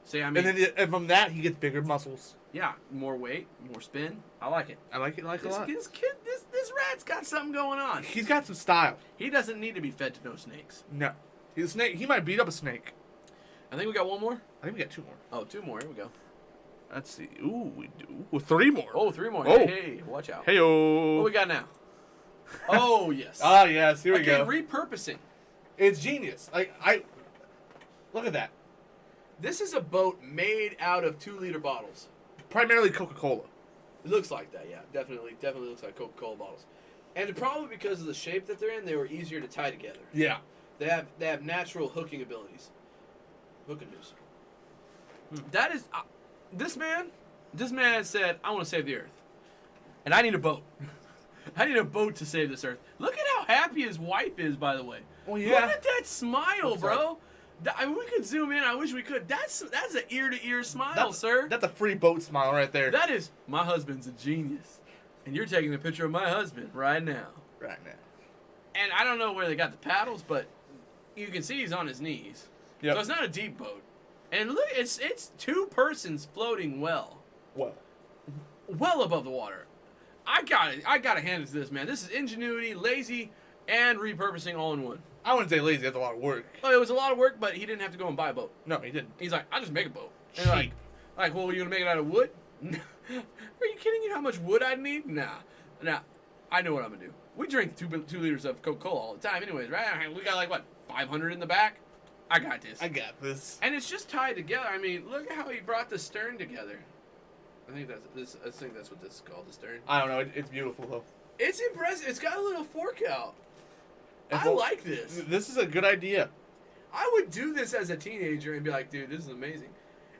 See, I mean, and from that, he gets bigger muscles. Yeah, more weight, more spin. I like it. I like it a lot. This rat's got something going on. He's got some style. He doesn't need to be fed to no snakes. No. He's a snake. He might beat up a snake. I think we got one more. I think we got 2 more. Oh, 2 more. Here we go. Let's see. Ooh, we do. Well, 3 more. Oh, 3 more. Oh. Hey, watch out. Hey-o. What we got now? Oh, yes. Ah, yes. Here we go. Repurposing. It's genius. Look at that. This is a boat made out of 2-liter bottles. Primarily Coca-Cola. It looks like that, yeah. Definitely looks like Coca-Cola bottles. And probably because of the shape that they're in, they were easier to tie together. Yeah. They have natural hooking abilities. Hooking news. That is, this man said, I want to save the earth. And I need a boat. I need a boat to save this earth. Look at how happy his wife is, by the way. Oh, yeah. Look at that smile, bro. We could zoom in. I wish we could. That's an ear-to-ear smile, sir. That's a free boat smile right there. That is, my husband's a genius. And you're taking a picture of my husband right now. Right now. And I don't know where they got the paddles, but you can see he's on his knees. Yep. So it's not a deep boat. And look, it's 2 persons floating well above the water. I gotta hand it to this man. This is ingenuity, lazy, and repurposing all in one. I wouldn't say lazy. That's a lot of work. Oh, it was a lot of work, but he didn't have to go and buy a boat. No, he didn't. He's like, I'll just make a boat. And well, you're gonna make it out of wood? Are you kidding me? How much wood I'd need? Nah. I know what I'm gonna do. We drink 2 liters of Coca-Cola all the time, anyways, right? We got 500 in the back. I got this. I got this. And it's just tied together. I mean, look at how he brought the stern together. I think that's what this is called, the stern. I don't know. It's beautiful though. It's impressive. It's got a little fork out. I like this. This is a good idea. I would do this as a teenager and be like, dude, this is amazing.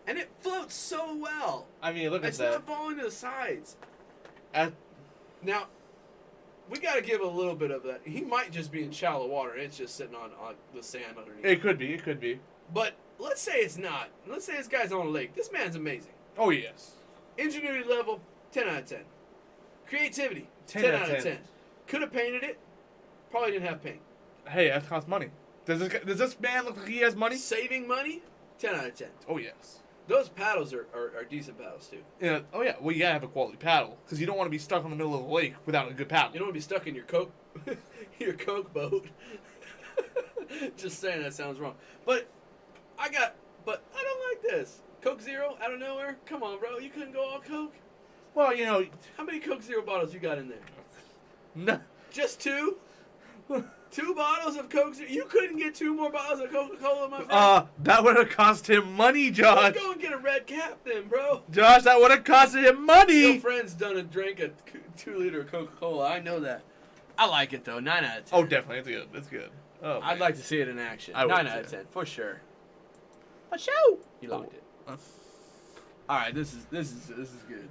And it floats so well. I mean, look at It's that. not falling to the sides. Now, we got to give a little bit of that. He might just be in shallow water. And it's just sitting on the sand underneath. it could be. It could be. But let's say it's not. Let's say this guy's on a lake. This man's amazing. Oh, yes. Ingenuity level, 10 out of 10. Creativity, 10 10 out of 10. Could have painted it. Probably didn't have paint. Hey, that costs money. Does this man look like he has money? Saving money, 10 out of 10. Oh, yes. Those paddles are decent paddles, too. Yeah. Oh, yeah. Well, you gotta have a quality paddle because you don't want to be stuck in the middle of the lake without a good paddle. You don't want to be stuck in your Coke boat. Just saying that sounds wrong. But I don't like this. Coke Zero out of nowhere? Come on, bro. You couldn't go all Coke? Well, you know. How many Coke Zero bottles you got in there? No. Just 2? 2 bottles of Coke Zero? You couldn't get 2 more bottles of Coca-Cola, my friend? That would have cost him money, Josh. Let's go and get a red cap then, bro. Josh, that would have costed him money. Your friend's drank a 2-liter of Coca-Cola. I know that. I like it, though. 9 out of 10. Oh, definitely. It's good. It's good. Oh, I'd like to see it in action. I would 9 out of too. 10, for sure. For sure. He locked it. Uh, All right, this is good.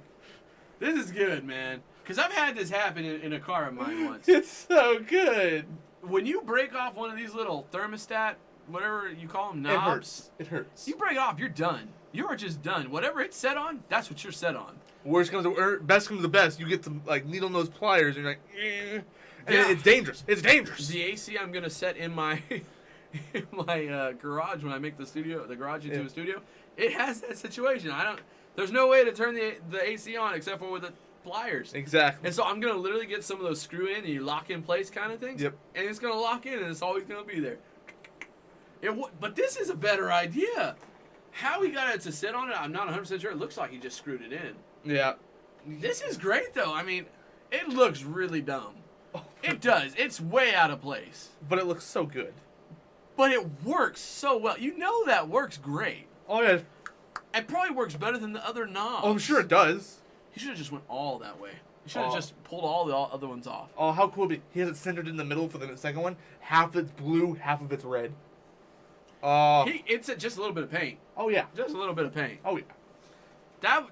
This is good, man. Because I've had this happen in a car of mine once. It's so good. When you break off one of these little thermostat, whatever you call them, knobs, It hurts. you break it off, you're done. You are just done. Whatever it's set on, that's what you're set on. Best comes to best. You get some like needle nose pliers, and you're like, and Yeah. it's dangerous. It's dangerous. The AC I'm gonna set in my garage when I make the garage into a studio. It has that situation. There's no way to turn the AC on except for with the pliers. Exactly. And so I'm gonna literally get some of those screw in and you lock in place kind of things. Yep. And it's gonna lock in and it's always gonna be there. But this is a better idea. How he got it to sit on it, I'm not 100% sure. It looks like he just screwed it in. Yeah. This is great though. I mean, it looks really dumb. It does. It's way out of place. But it looks so good. But it works so well. You know that works great. Oh yeah. It probably works better than the other knobs. Oh, I'm sure it does. He should have just went all that way. He should have just pulled all the other ones off. Oh, how cool! He has it centered in the middle for the second one. Half of it's blue, half of it's red. Oh. It's just a little bit of paint. Oh yeah. Just a little bit of paint. Oh yeah.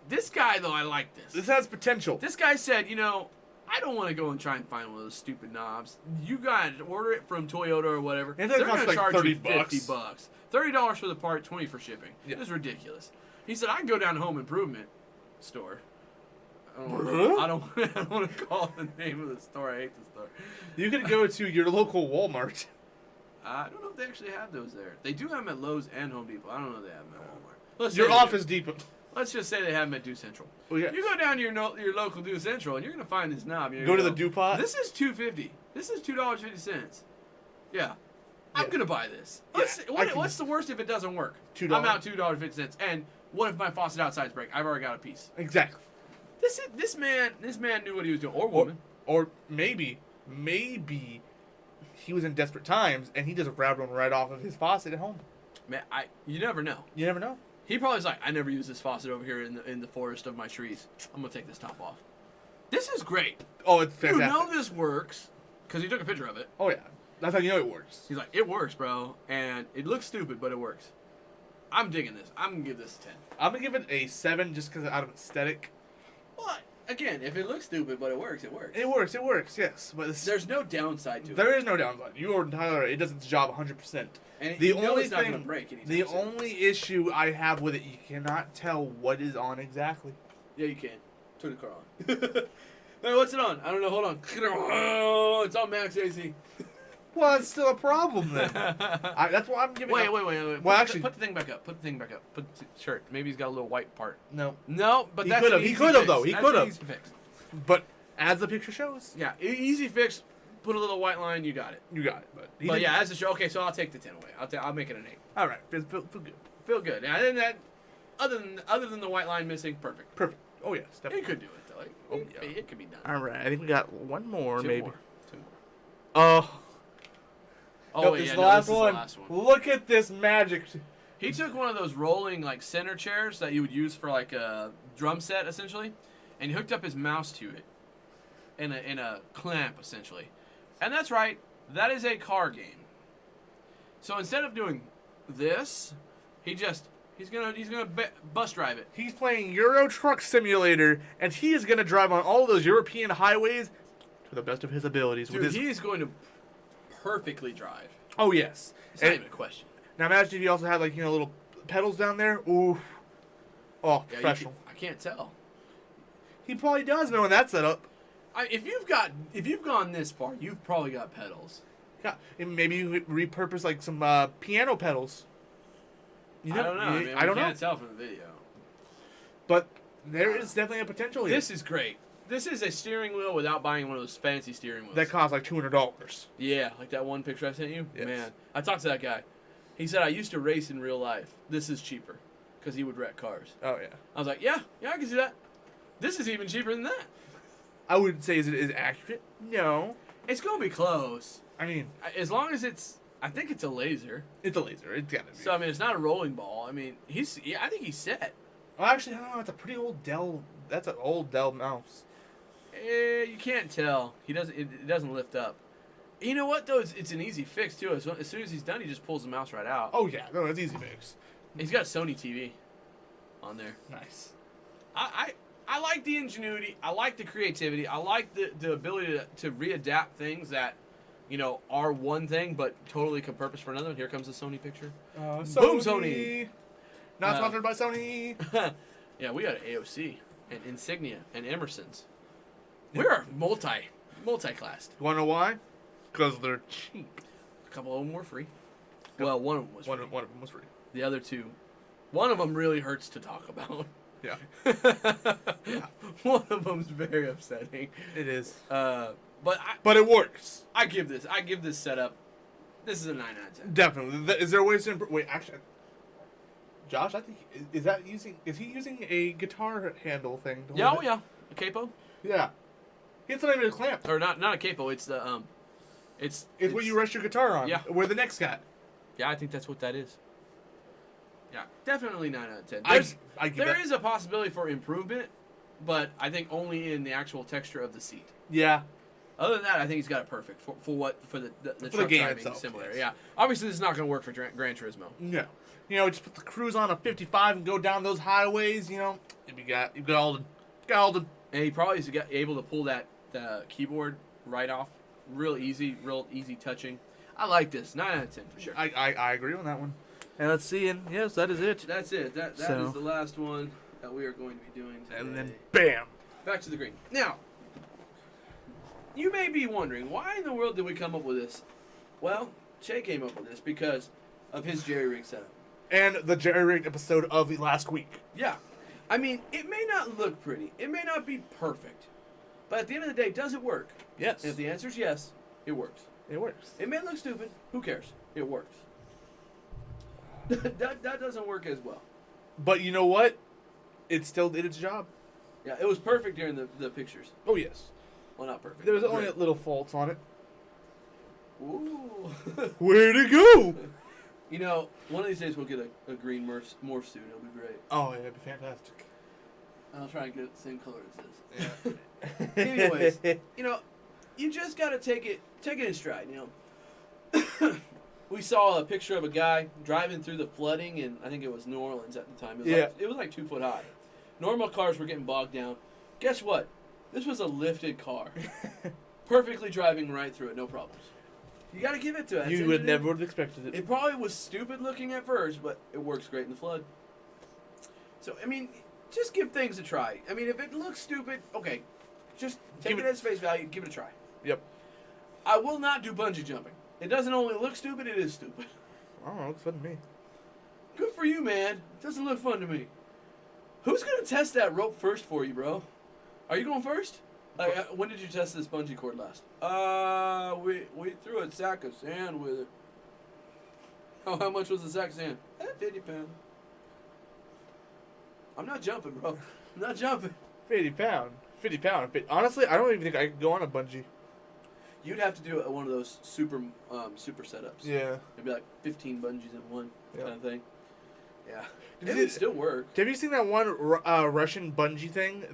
This guy though, I like this. This has potential. This guy said, I don't want to go and try and find one of those stupid knobs. You guys order it from Toyota or whatever. It They're costs going to like charge $30. you $50. $30 for the part, $20 for shipping. Yeah. This is ridiculous. He said, I can go down to Home Improvement store. I don't want to call the name of the store. I hate the store. You could go to your local Walmart. I don't know if they actually have those there. They do have them at Lowe's and Home Depot. I don't know if they have them at Walmart. Your Office Depot. Let's just say they have them at Dew Central. Oh, yeah. You go down to your local Dew Central and you're gonna find this knob. Go to the Dew Pot. This is $2.50. This is $2.50. Yeah. I'm gonna buy this. What's the worst if it doesn't work? $2. I'm out $2.50. And what if my faucet outside's break? I've already got a piece. Exactly. This man knew what he was doing, or woman. Or maybe he was in desperate times and he just grabbed one right off of his faucet at home. Man, you never know. You never know. He probably was like, I never use this faucet over here in the forest of my trees. I'm gonna take this top off. This is great. Oh, it's fantastic. You know this works because he took a picture of it. Oh yeah, that's how you know it works. He's like, it works, bro, and it looks stupid, but it works. I'm digging this. I'm gonna give this a 10. I'm gonna give it a 7 just because out of aesthetic. Well, again, if it looks stupid but it works, it works. It works. It works. Yes, but There's no downside to it. there is no downside. You are entirely. It does its job 100%. And The you know only it's not thing, gonna break anytime the soon. only issue I have with it, you cannot tell what is on exactly. Yeah, you can. Turn the car on. Hey, what's it on? I don't know. Hold on. Oh, it's on max AC. Well, it's still a problem then. That's why I'm giving. Wait. Well, actually, put the thing back up. Put the thing back up. Put the shirt. Maybe he's got a little white part. no. No, but He that's could've. an He easy could've, fix. though. He That's an could've. easy fix. But as the picture shows, Yeah, easy fix. Put a little white line. You got it. you got it. But But yeah, as a show. Okay, so I'll take the 10 away. I'll make it an 8. all right, feel good. Feel good. And then that, other than the white line missing, perfect. Perfect. Oh yes, It definitely. could do it though. It could be done. All right, I think we got one more, Two maybe. more. Two more. Oh, Oh, Nope, wait, this yeah, is the no, last this is the one. last one. Look at this magic. He took one of those rolling like center chairs that you would use for like a drum set essentially, and he hooked up his mouse to it in a clamp essentially. And that's right, that is a car game. So instead of doing this, he's gonna bus drive it. He's playing Euro Truck Simulator, and he is going to drive on all those European highways to the best of his abilities. Dude, he's going to perfectly drive. Oh, yes. It's not even a question. Now imagine if you also had like, little pedals down there. Ooh. Oh, Yeah, professional. I can't tell. He probably does knowing that setup. If you've gone this far, you've probably got pedals. Yeah, and maybe you could repurpose like some piano pedals. I don't know. I mean, I don't can't know. tell from the video. But there is definitely a potential here. This is great. This is a steering wheel without buying one of those fancy steering wheels. That costs like $200. Yeah, like that one picture I sent you. Yes. Man, I talked to that guy. He said I used to race in real life. This is cheaper, because he would wreck cars. Oh yeah. I was like, yeah, I can see that. This is even cheaper than that. I wouldn't say is it is accurate. No. It's gonna be close. I mean, As long as I think it's a laser. it's a laser. It's gotta be. So I mean, it's not a rolling ball. I mean, I think he's set. Well, actually, I don't know. It's a pretty old Dell. That's an old Dell mouse. You can't tell. It doesn't lift up. You know what though? It's an easy fix too. As soon as he's done, he just pulls the mouse right out. Oh yeah, no, it's easy fix. He's got a Sony TV on there. Nice. I like the ingenuity. I like the creativity. I like the ability to readapt things that, are one thing but totally can purpose for another. Here comes the Sony picture. Boom, Sony. Not sponsored by Sony. Yeah, we got AOC and Insignia and Emerson's. We're multi-classed. You wanna know why? Because they're cheap. A couple of them were free. Well, one of them was free. One of them was free. The other two, one of them really hurts to talk about. Yeah. One of them's very upsetting. It is. But it works. I give this setup. This is a 9 out of 10. Definitely. Is there ways to improve? Wait, actually, Josh, I think is he using a guitar handle thing? To Yeah, hold oh it? yeah, a capo Yeah. It's not even a clamp. or not a capo. It's the It's what you rest your guitar on. Yeah. Where the neck's got. Yeah, I think that's what that is. Yeah, definitely 9 out of 10. There is a possibility for improvement, but I think only in the actual texture of the seat. Yeah. Other than that, I think he's got it perfect for the truck game driving itself, simulator. yes. Yeah, obviously this is not going to work for Gran Turismo. No. Just put the cruise on a 55 and go down those highways. You've got all the. And he probably is able to pull the keyboard right off, real easy touching. I like this 9 out of 10 for sure. I agree on that one. And let's see, and yes, that is it. That's it. That is the last one that we are going to be doing today. And then bam. Back to the green. Now, you may be wondering, why in the world did we come up with this? Well, Che came up with this because of his jerry rig setup. And the jerry rigged episode of the last week. Yeah. I mean, it may not look pretty. It may not be perfect. But at the end of the day, does it work? Yes. And if the answer is yes, it works. It works. It may look stupid. Who cares? It works. that doesn't work as well. But you know what? It still did its job. Yeah, it was perfect during the pictures. Oh, yes. Well, not perfect. There was only great. little faults on it. Ooh. Where'd it go? One of these days we'll get a green morph suit. It'll be great. Oh, yeah, it'd be fantastic. I'll try and get it the same color as this. Yeah. Anyways, you just gotta take it in stride. We saw a picture of a guy driving through the flooding in, I think it was New Orleans at the time. It was like 2 foot high. Normal cars were getting bogged down. Guess what? This was a lifted car. Perfectly driving right through it, no problems. You gotta give it to it. You would never have expected it. It probably was stupid looking at first, but it works great in the flood. So, I mean, just give things a try. I mean, if it looks stupid, okay, just take it as face value, give it a try. Yep. I will not do bungee jumping. It doesn't only look stupid, it is stupid. I don't know, it looks fun to me. Good for you, man. It doesn't look fun to me. Who's going to test that rope first for you, bro? Are you going first? When did you test this bungee cord last? We threw a sack of sand with it. Oh, how much was the sack of sand? 50 pounds. I'm not jumping, bro. I'm not jumping. 50 pound. Honestly, I don't even think I could go on a bungee. You'd have to do one of those super setups. Yeah. It'd be like 15 bungees in one kind of thing. Yeah. It would still work. Have you seen that one Russian bungee thing?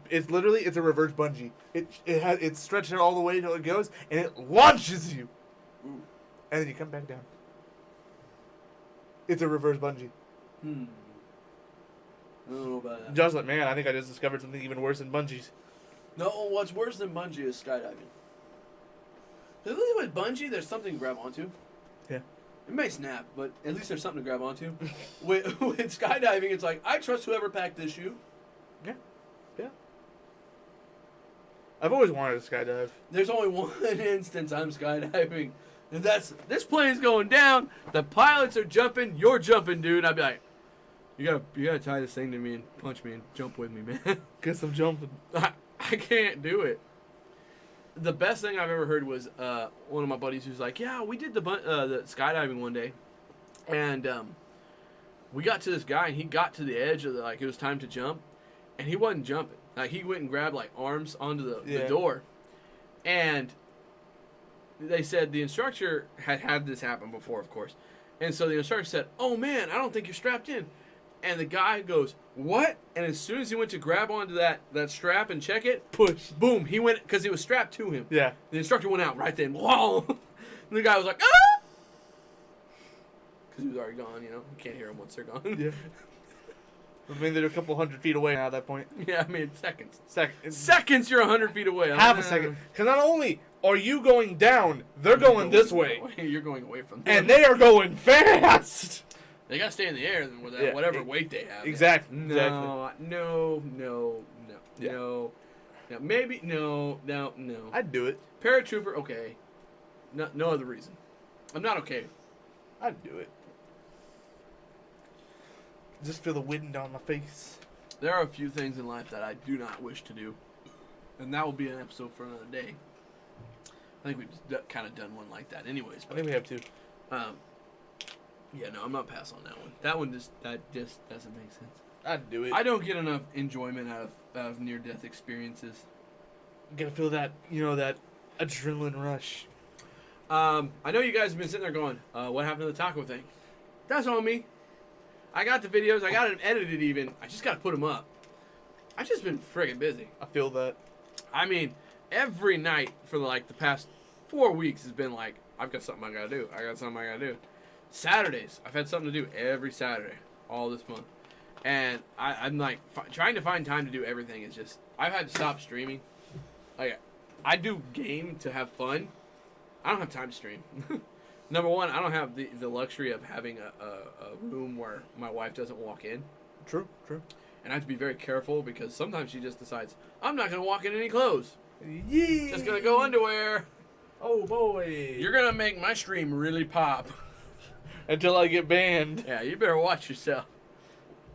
It's literally it's a reverse bungee. It's stretched out all the way till it goes, and it launches you, Ooh. and then you come back down. It's a reverse bungee. I don't know about that. Just like, man, I think I just discovered something even worse than bungees. No, what's worse than bungee is skydiving. Because with bungee, there's something to grab onto. Yeah. It may snap, but at least there's something to grab onto. with skydiving, it's like, I trust whoever packed this chute. Yeah. Yeah. I've always wanted to skydive. There's only one instance I'm skydiving, and that's, this plane's going down, the pilots are jumping, you're jumping, dude. I'd be like, you gotta tie this thing to me and punch me and jump with me, man. Guess I'm jumping. I can't do it. The best thing I've ever heard was one of my buddies who's like, yeah, we did the skydiving one day, and we got to this guy, and he got to the edge of it was time to jump, and he wasn't jumping. Like, he went and grabbed arms onto the door, and they said the instructor had this happen before, of course, and so the instructor said, oh man, I don't think you're strapped in. And the guy goes, what? And as soon as he went to grab onto that strap and check it, Push. boom, he went, because it was strapped to him. Yeah. The instructor went out right then. Whoa! And the guy was like, ah! Because he was already gone, you can't hear him once they're gone. Yeah. I mean, they're a couple 100 feet away now at that point. Yeah, I mean, seconds. Seconds, you're 100 feet away. Half a second. Because not only are you going down, they're going this way. You're going away from them. And they are going fast. They got to stay in the air with whatever weight they have. Exactly. No. Yeah. No. Maybe, no. I'd do it. Paratrooper, okay. No other reason. I'm not okay. I'd do it. Just feel the wind on my face. There are a few things in life that I do not wish to do. And that will be an episode for another day. I think we've kind of done one like that anyways. I think we have two. Yeah, no, I'm not passing on that one. That just doesn't make sense. I'd do it. I don't get enough enjoyment out of near-death experiences. You gotta feel that, that adrenaline rush. I know you guys have been sitting there going, what happened to the taco thing? That's on me. I got the videos. I got them edited even. I just got to put them up. I've just been friggin' busy. I feel that. I mean, every night for the past 4 weeks has been I've got something I got to do. Saturdays, I've had something to do every Saturday all this month. And I'm trying to find time to do everything is just, I've had to stop streaming. I do game to have fun. I don't have time to stream. Number one, I don't have the luxury of having a room where my wife doesn't walk in. True. And I have to be very careful because sometimes she just decides, I'm not going to walk in any clothes. Yeah. Just going to go underwear. Oh, boy. You're going to make my stream really pop. Until I get banned. Yeah, you better watch yourself.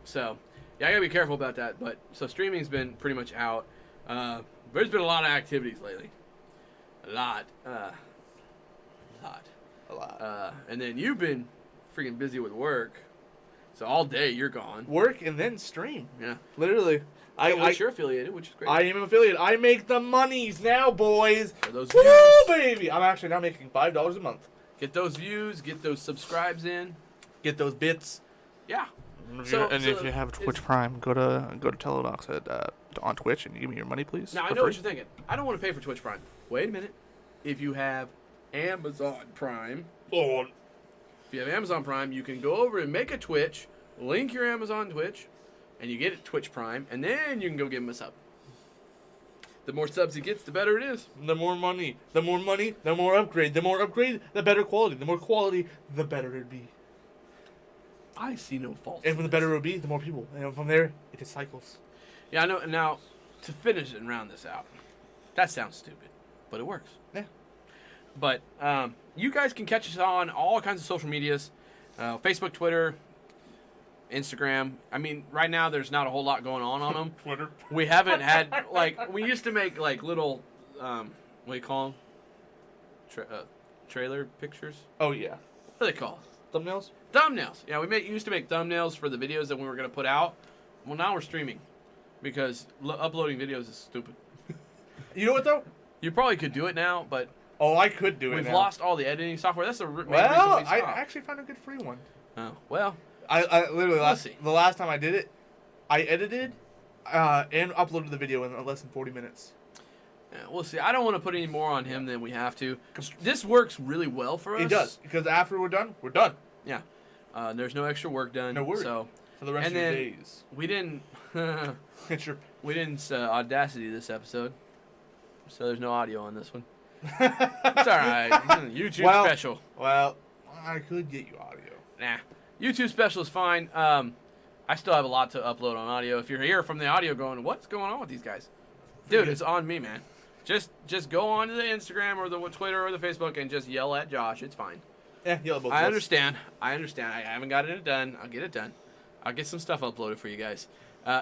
So, yeah, I got to be careful about that. But so streaming's been pretty much out. There's been a lot of activities lately. A lot. And then you've been freaking busy with work. So all day you're gone. Work and then stream. Yeah. Literally. You're affiliated, which is great. I am an affiliate. I make the monies now, boys. For those Woo, views. baby. I'm actually now making $5 a month. Get those views. Get those subscribes in. Get those bits. Yeah. If you have Twitch Prime, go to Teledocs on Twitch and give me your money, please. Now, I know what you're thinking. I don't want to pay for Twitch Prime. Wait a minute. If you have Amazon Prime, if you have Amazon Prime, you can go over and make a Twitch, link your Amazon Twitch, and you get it Twitch Prime, and then you can go give him a sub. The more subs he gets, the better it is. The more money, the more upgrade. The more upgrade, the better quality. The more quality, the better it'd be. I see no fault. And the better it'll be, the more people. And from there, it just cycles. Yeah, I know. Now, to finish and round this out, that sounds stupid, but it works. Yeah. But you guys can catch us on all kinds of social medias, Facebook, Twitter, Instagram. I mean, right now there's not a whole lot going on them. Twitter. We haven't had, we used to make, little, what do you call them? Trailer pictures? Oh, yeah. What are they called? Thumbnails? Thumbnails. Yeah, used to make thumbnails for the videos that we were going to put out. Well, now we're streaming because uploading videos is stupid. You know what, though? You probably could do it now, but Oh, I could do it We've now. lost all the editing software. That's the main reason Well, we I stopped. actually found a good free one. Oh, well. I literally, We'll see. the last time I did it, I edited and uploaded the video in less than 40 minutes. Yeah, we'll see. I don't want to put any more on him than we have to. This works really well for us. It does, because after we're done, we're done. Yeah. There's no extra work done. No worries. So For the rest And of your then- days. we didn't It's your... we didn't Audacity this episode. So there's no audio on this one. It's all right. YouTube Well- special. Well, I could get you audio. Nah. YouTube special is fine. I still have a lot to upload on audio. If you're here from the audio going, what's going on with these guys? Dude, it's on me, man. Just go on to the Instagram or the Twitter or the Facebook and just yell at Josh. It's fine. Yeah, yell at both I of us. understand. I haven't gotten it done. I'll get it done. I'll get some stuff uploaded for you guys.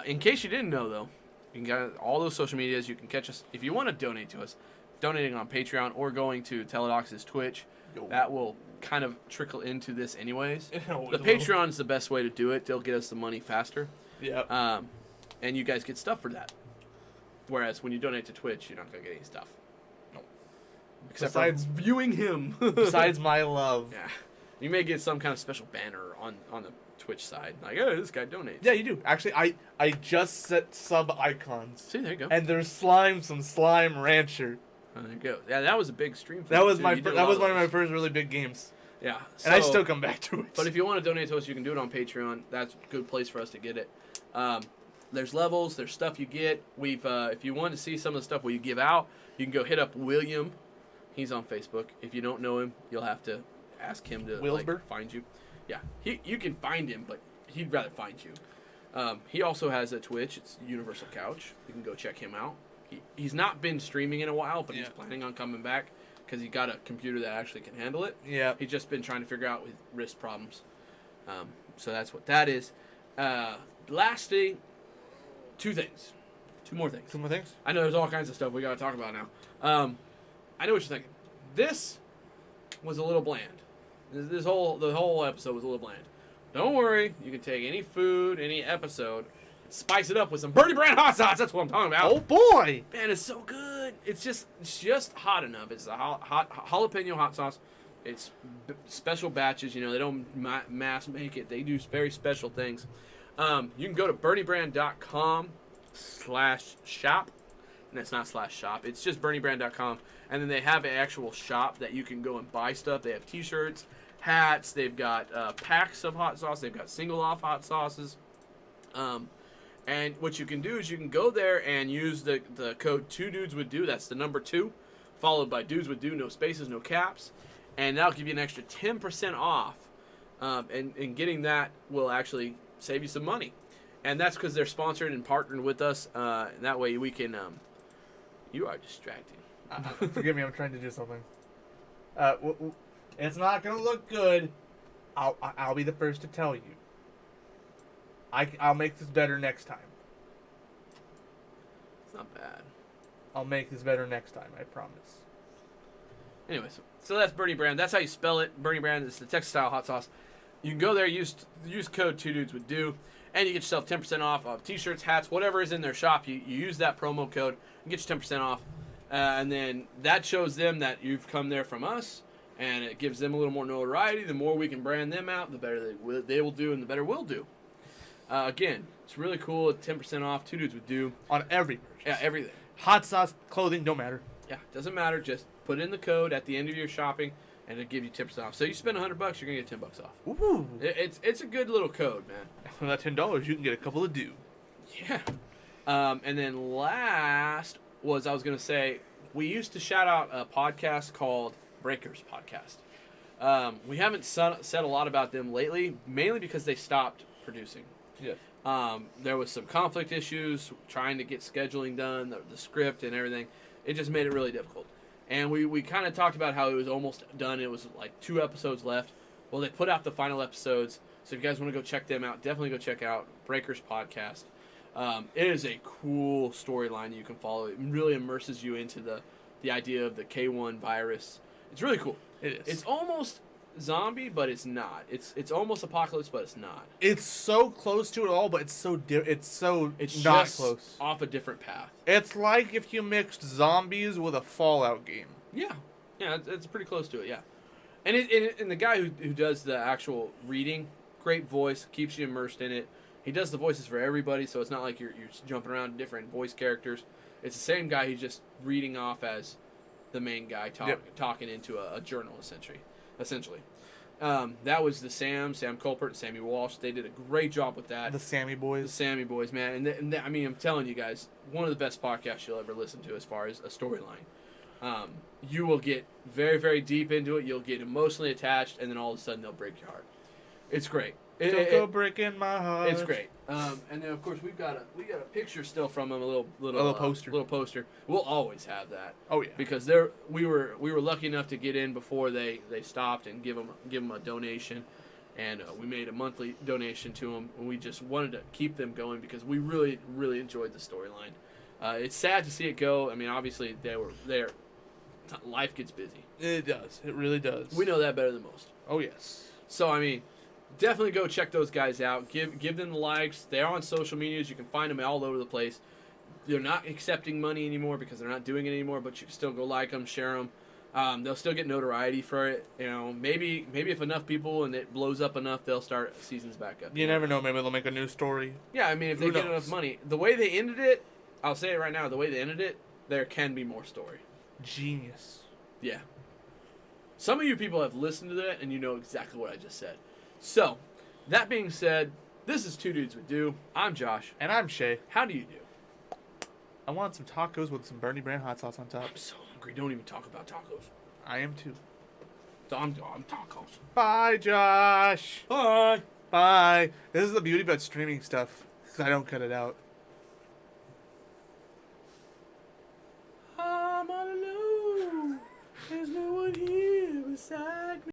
In case you didn't know, though, you can get all those social medias. You can catch us if you want to donate to us. Donating on Patreon or going to Teledox's Twitch. Yo. That will kind of trickle into this anyways. It always The will. Patreon is the best way to do it. They'll get us the money faster. Yep. And you guys get stuff for that. Whereas when you donate to Twitch, you're not going to get any stuff. No. Except Besides- for viewing him. Besides my love. Yeah. You may get some kind of special banner on the Twitch side. Like, oh, this guy donates. Yeah, you do. Actually, I just set sub icons. See, there you go. And there's some slime rancher. Oh, there you go. Yeah, that was a big stream for That you, was too. my You did a that lot was of one of my those. first really big games. Yeah. And I so- still come back to it. But if you want to donate to us, you can do it on Patreon. That's a good place for us to get it. There's levels. There's stuff you get. We've if you want to see some of the stuff we give out, you can go hit up William. He's on Facebook. If you don't know him, you'll have to ask him to Wilsber? find you. Yeah, you can find him, but he'd rather find you. He also has a Twitch. It's Universal Couch. You can go check him out. He's not been streaming in a while, but he's Yeah. planning on coming back because he got a computer that actually can handle it. Yeah. He's just been trying to figure out with wrist problems. So that's what that is. Last thing, two more things. Two more things. I know there's all kinds of stuff we got to talk about now. I know what you're thinking. This was a little bland. The whole episode was a little bland. Don't worry, you can take any food, any episode, and spice it up with some Birdie Brand hot sauce. That's what I'm talking about. Oh boy! Man, it's so good. It's just hot enough. It's a hot jalapeno hot sauce. It's special batches. You know, they don't mass make it. They do very special things. You can go to BernieBrand.com/shop. And that's not /shop. It's just BernieBrand.com. And then they have an actual shop that you can go and buy stuff. They have T-shirts, hats. They've got packs of hot sauce. They've got single-off hot sauces. And what you can do is you can go there and use the code 2DudesWould-Do. That's the number 2, followed by Dudes Would Do, no spaces, no caps. And that'll give you an extra 10% off. And getting that will actually save you some money. And that's because they're sponsored and partnered with us. And that way we can... you are distracting. Forgive me, I'm trying to do something. It's not gonna look good. I'll be the first to tell you. I'll make this better next time. It's not bad. I'll make this better next time. I promise. Anyways, so that's Bernie Brand. That's how you spell it. Bernie Brand is the Texas-style hot sauce. You can go there, use code 2DudesWould-Do, and you get yourself 10% off of T-shirts, hats, whatever is in their shop. You use that promo code and get you 10% off. And then that shows them that you've come there from us, and it gives them a little more notoriety. The more we can brand them out, the better they will do, and the better we'll do. Again, it's really cool. 10% off. 2Dudes-Would-Do. On every purchase. Yeah, everything. Hot sauce, clothing, don't matter. Yeah, doesn't matter. Just put in the code at the end of your shopping, and it'll give you 10% off. So you spend $100, you're gonna get $10 off. Ooh. It's a good little code, man. For that $10, you can get a couple of Dew. Yeah. And then last was I was gonna say we used to shout out a podcast called Breakers Podcast. We haven't said a lot about them lately, mainly because they stopped producing. Yes. There was some conflict issues trying to get scheduling done, the script and everything. It just made it really difficult. And we kind of talked about how it was almost done. It was like 2 episodes left. Well, they put out the final episodes. So if you guys want to go check them out, definitely go check out Breakers Podcast. It is a cool storyline you can follow. It really immerses you into the idea of the K1 virus. It's really cool. It is. It's almost zombie, but it's not. It's almost apocalypse, but it's not. It's so close to it all, but it's so It's not just close. off a different path. It's like if you mixed zombies with a Fallout game. Yeah. Yeah, it's pretty close to it. Yeah, and and the guy who does the actual reading, great voice, keeps you immersed in it. He does the voices for everybody, so it's not like you're jumping around different voice characters. It's the same guy. He's just reading off as the main guy talking into a journal, essentially. That was the Sam Colbert, and Sammy Walsh. They did a great job with that. The Sammy Boys. The Sammy Boys, man. And I mean, I'm telling you guys, one of the best podcasts you'll ever listen to as far as a storyline. You will get very, very deep into it. You'll get emotionally attached, and then all of a sudden they'll break your heart. It's great. Don't go breaking my heart. It's great. And then of course we got a picture still from them, a little poster. We'll always have that. Oh yeah. Because we were lucky enough to get in before they stopped and give them a donation, and we made a monthly donation to them. And we just wanted to keep them going because we really, really enjoyed the storyline. It's sad to see it go. I mean, obviously they were there. Life gets busy. It does. It really does. We know that better than most. Oh yes. So I mean, definitely go check those guys out. Give them the likes. They're on social medias. You can find them all over the place. They're not accepting money anymore because they're not doing it anymore. But you can still go like them, share them. They'll still get notoriety for it. You know, maybe if enough people and it blows up enough, they'll start seasons back up. You never know. Maybe they'll make a new story. Yeah, I mean, if they get enough money, the way they ended it, I'll say it right now. The way they ended it, there can be more story. Genius. Yeah. Some of you people have listened to that, and you know exactly what I just said. So, that being said, this is Two Dudes with Dew. I'm Josh. And I'm Shay. How do you do? I want some tacos with some Bernie brand hot sauce on top. I'm so hungry. Don't even talk about tacos. I am too. I'm tacos. Bye, Josh. Bye. Bye. This is the beauty about streaming stuff, because I don't cut it out.